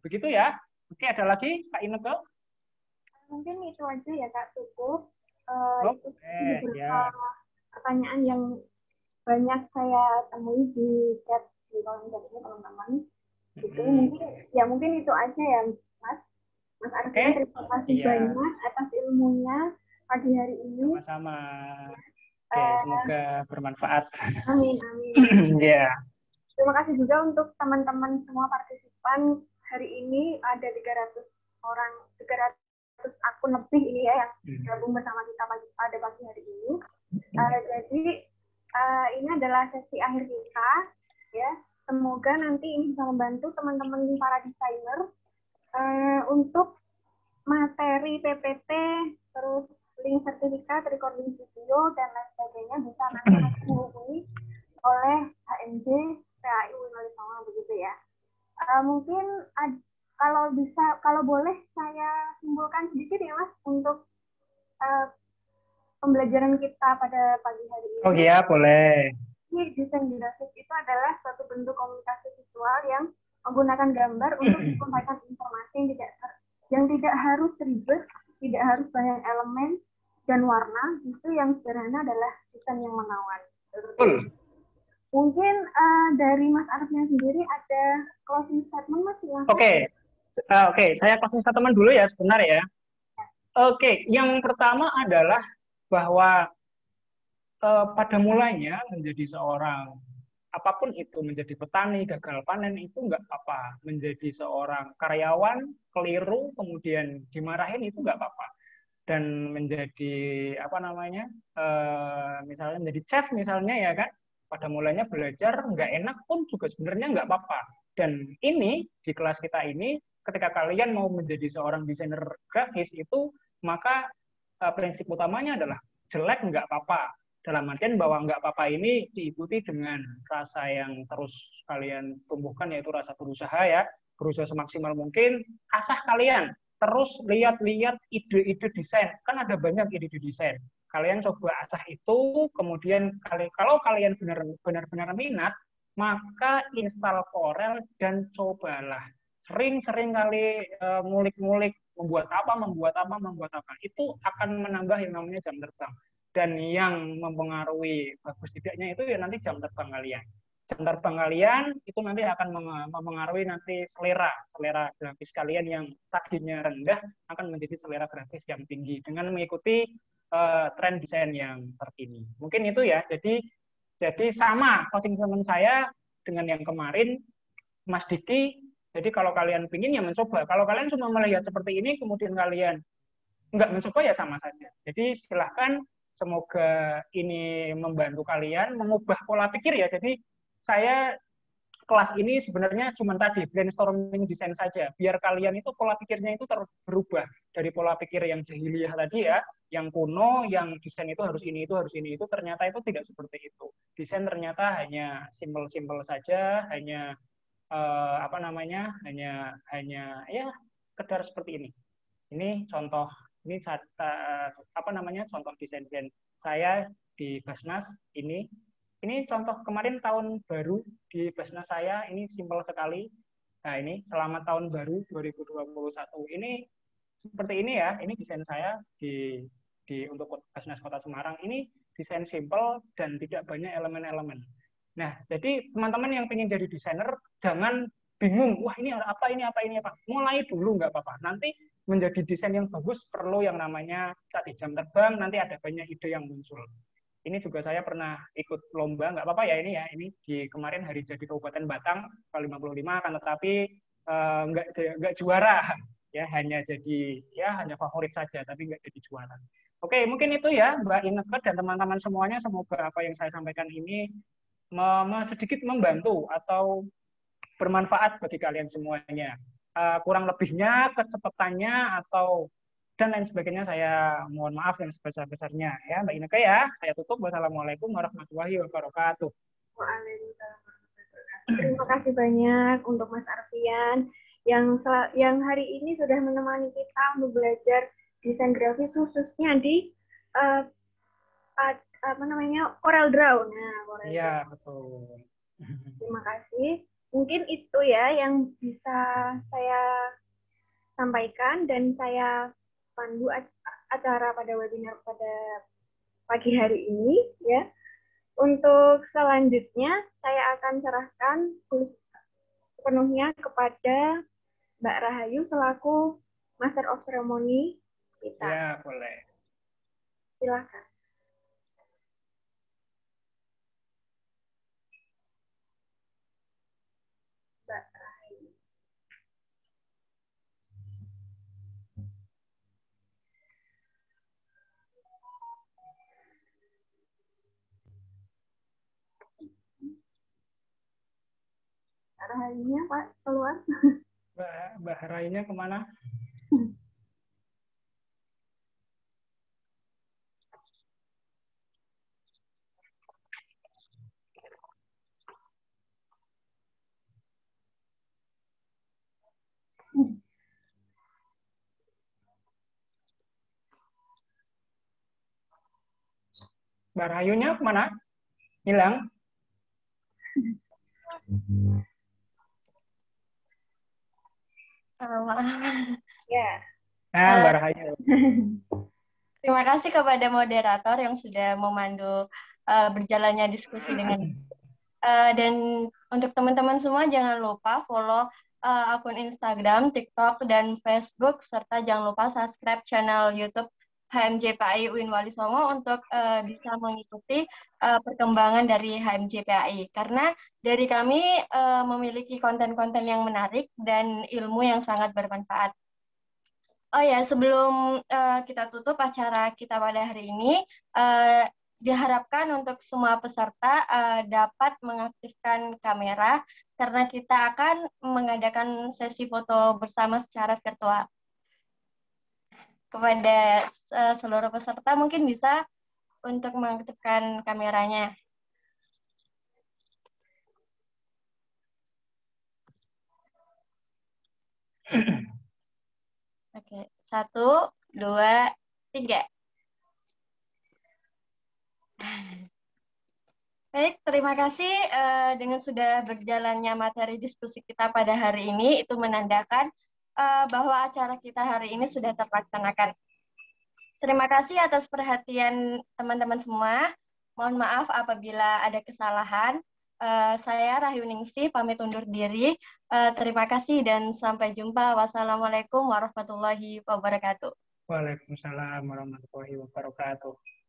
Begitu ya. Oke, ada lagi Kak Ineke? Mungkin itu aja ya Kak, cukup. Itu ya. Pertanyaan yang banyak saya temui di chat di kolom chat ini teman-teman. Gitu. Mungkin itu aja ya Mas. Mas Arfian, terima kasih banyak atas ilmunya pagi hari ini. Sama-sama. Oke, semoga bermanfaat. Amin, amin. Ya. Terima kasih juga untuk teman-teman semua partisipan. Hari ini ada 300 akun lebih ini ya yang gabung bersama kita pada pagi hari ini. Jadi ini adalah sesi akhir kita ya. Semoga nanti ini bisa membantu teman-teman para desainer untuk materi PPT, terus link sertifikat, recording video, dan lain sebagainya bisa nanti dihubungi oleh HMJ PAI Winolisongo begitu ya. Mungkin kalau boleh saya simpulkan sedikit ya Mas untuk pembelajaran kita pada pagi hari ini. Oh iya, boleh. Desain grafis itu adalah suatu bentuk komunikasi visual yang menggunakan gambar untuk menyampaikan informasi yang tidak harus ribet, tidak harus banyak elemen dan warna. Itu yang sederhana adalah desain yang menawan. Betul. Mungkin dari Mas Arfian sendiri ada closing statement Mas? Oke, saya closing statement dulu ya sebentar ya. Oke, yang pertama adalah bahwa pada mulanya menjadi seorang apapun itu, menjadi petani, gagal panen itu nggak apa-apa. Menjadi seorang karyawan, keliru, kemudian dimarahin itu nggak apa-apa. Dan menjadi apa namanya, misalnya menjadi chef misalnya ya kan, pada mulanya belajar nggak enak pun juga sebenarnya nggak apa-apa. Dan ini di kelas kita ini, ketika kalian mau menjadi seorang desainer grafis itu, maka prinsip utamanya adalah jelek nggak apa-apa. Dalam artian bahwa nggak apa-apa ini diikuti dengan rasa yang terus kalian tumbuhkan, yaitu rasa berusaha ya, berusaha semaksimal mungkin, asah kalian, terus lihat-lihat ide-ide desain, kan ada banyak ide-ide desain. Kalian coba asah itu, kemudian kalau kalian benar-benar minat, maka install Corel dan cobalah. Sering-sering kali ngulik-ngulik, membuat apa. Itu akan menambah yang namanya jam terbang. Dan yang mempengaruhi bagus tidaknya itu ya nanti jam terbang kalian. Jam terbang kalian itu nanti akan mempengaruhi nanti selera grafis kalian yang tadinya rendah akan menjadi selera grafis yang tinggi dengan mengikuti tren desain yang terkini. Mungkin itu ya. Jadi sama closing statement saya dengan yang kemarin, Mas Diki. Jadi kalau kalian ingin ya mencoba. Kalau kalian cuma melihat seperti ini kemudian kalian nggak mencoba ya sama saja. Jadi silahkan. Semoga ini membantu kalian mengubah pola pikir ya. Jadi saya kelas ini sebenarnya cuma tadi brainstorming desain saja. Biar kalian itu pola pikirnya itu berubah dari pola pikir yang jahiliyah tadi ya, yang kuno, yang desain itu harus ini, itu harus ini, itu ternyata itu tidak seperti itu. Desain ternyata hanya simpel-simpel saja, hanya apa namanya, hanya ya sekedar seperti ini. Ini contoh. Ini apa namanya contoh desain saya di Basnas ini. Ini contoh kemarin tahun baru di Basnas saya, ini simpel sekali. Nah, ini selamat tahun baru 2021. Ini seperti ini ya, ini desain saya untuk Basnas Kota Semarang. Ini desain simpel dan tidak banyak elemen-elemen. Nah, jadi teman-teman yang ingin jadi desainer, jangan bingung, wah ini apa, ini apa, ini apa. Mulai dulu nggak apa-apa. Nanti menjadi desain yang bagus perlu yang namanya tadi jam terbang, nanti ada banyak ide yang muncul. Ini juga saya pernah ikut lomba, nggak apa-apa ya ini ya, ini di kemarin hari jadi Kabupaten Batang ke-55, akan tetapi nggak juara, ya hanya hanya favorit saja, tapi nggak jadi juara. Oke, mungkin itu ya Mbak Inneke dan teman-teman semuanya, semoga apa yang saya sampaikan ini sedikit membantu atau bermanfaat bagi kalian semuanya. Kurang lebihnya, kecepatannya atau dan lain sebagainya saya mohon maaf yang sebesar-besarnya ya Mbak Inneke ya. Saya tutup. Wassalamualaikum warahmatullahi wabarakatuh. Waalaikumsalam. Terima kasih banyak untuk Mas Arfian yang hari ini sudah menemani kita untuk belajar desain grafis khususnya di Corel Draw. Nah, Corel Iya, Draw. betul. Terima kasih. Mungkin itu ya yang bisa saya sampaikan dan saya pandu acara pada webinar pada pagi hari ini ya. Untuk selanjutnya saya akan serahkan sepenuhnya kepada Mbak Rahayu selaku Master of Ceremony kita. Ya, boleh. Silakan. Mbak Rahayu. Rahayunya Pak keluar. Mbak Rahayunya kemana? Mbak Rahayunya kemana? Hilang? Ya. Nah, Mbak Rahayu. Terima kasih kepada moderator yang sudah memandu berjalannya diskusi dengan dan untuk teman-teman semua jangan lupa follow akun Instagram, TikTok, dan Facebook serta jangan lupa subscribe channel YouTube HMJPAI UIN Wali Songo untuk bisa mengikuti perkembangan dari HMJPAI karena dari kami memiliki konten-konten yang menarik dan ilmu yang sangat bermanfaat. Oh ya, sebelum kita tutup acara kita pada hari ini, diharapkan untuk semua peserta dapat mengaktifkan kamera karena kita akan mengadakan sesi foto bersama secara virtual. Kepada seluruh peserta mungkin bisa untuk mengaktifkan kameranya. Oke, 1, 2, 3. Baik, terima kasih dengan sudah berjalannya materi diskusi kita pada hari ini, itu menandakan bahwa acara kita hari ini sudah terlaksanakan. Terima kasih atas perhatian teman-teman semua. Mohon maaf apabila ada kesalahan. Saya Rahayu Ningsih pamit undur diri. Terima kasih dan sampai jumpa. Wassalamualaikum warahmatullahi wabarakatuh. Waalaikumsalam warahmatullahi wabarakatuh.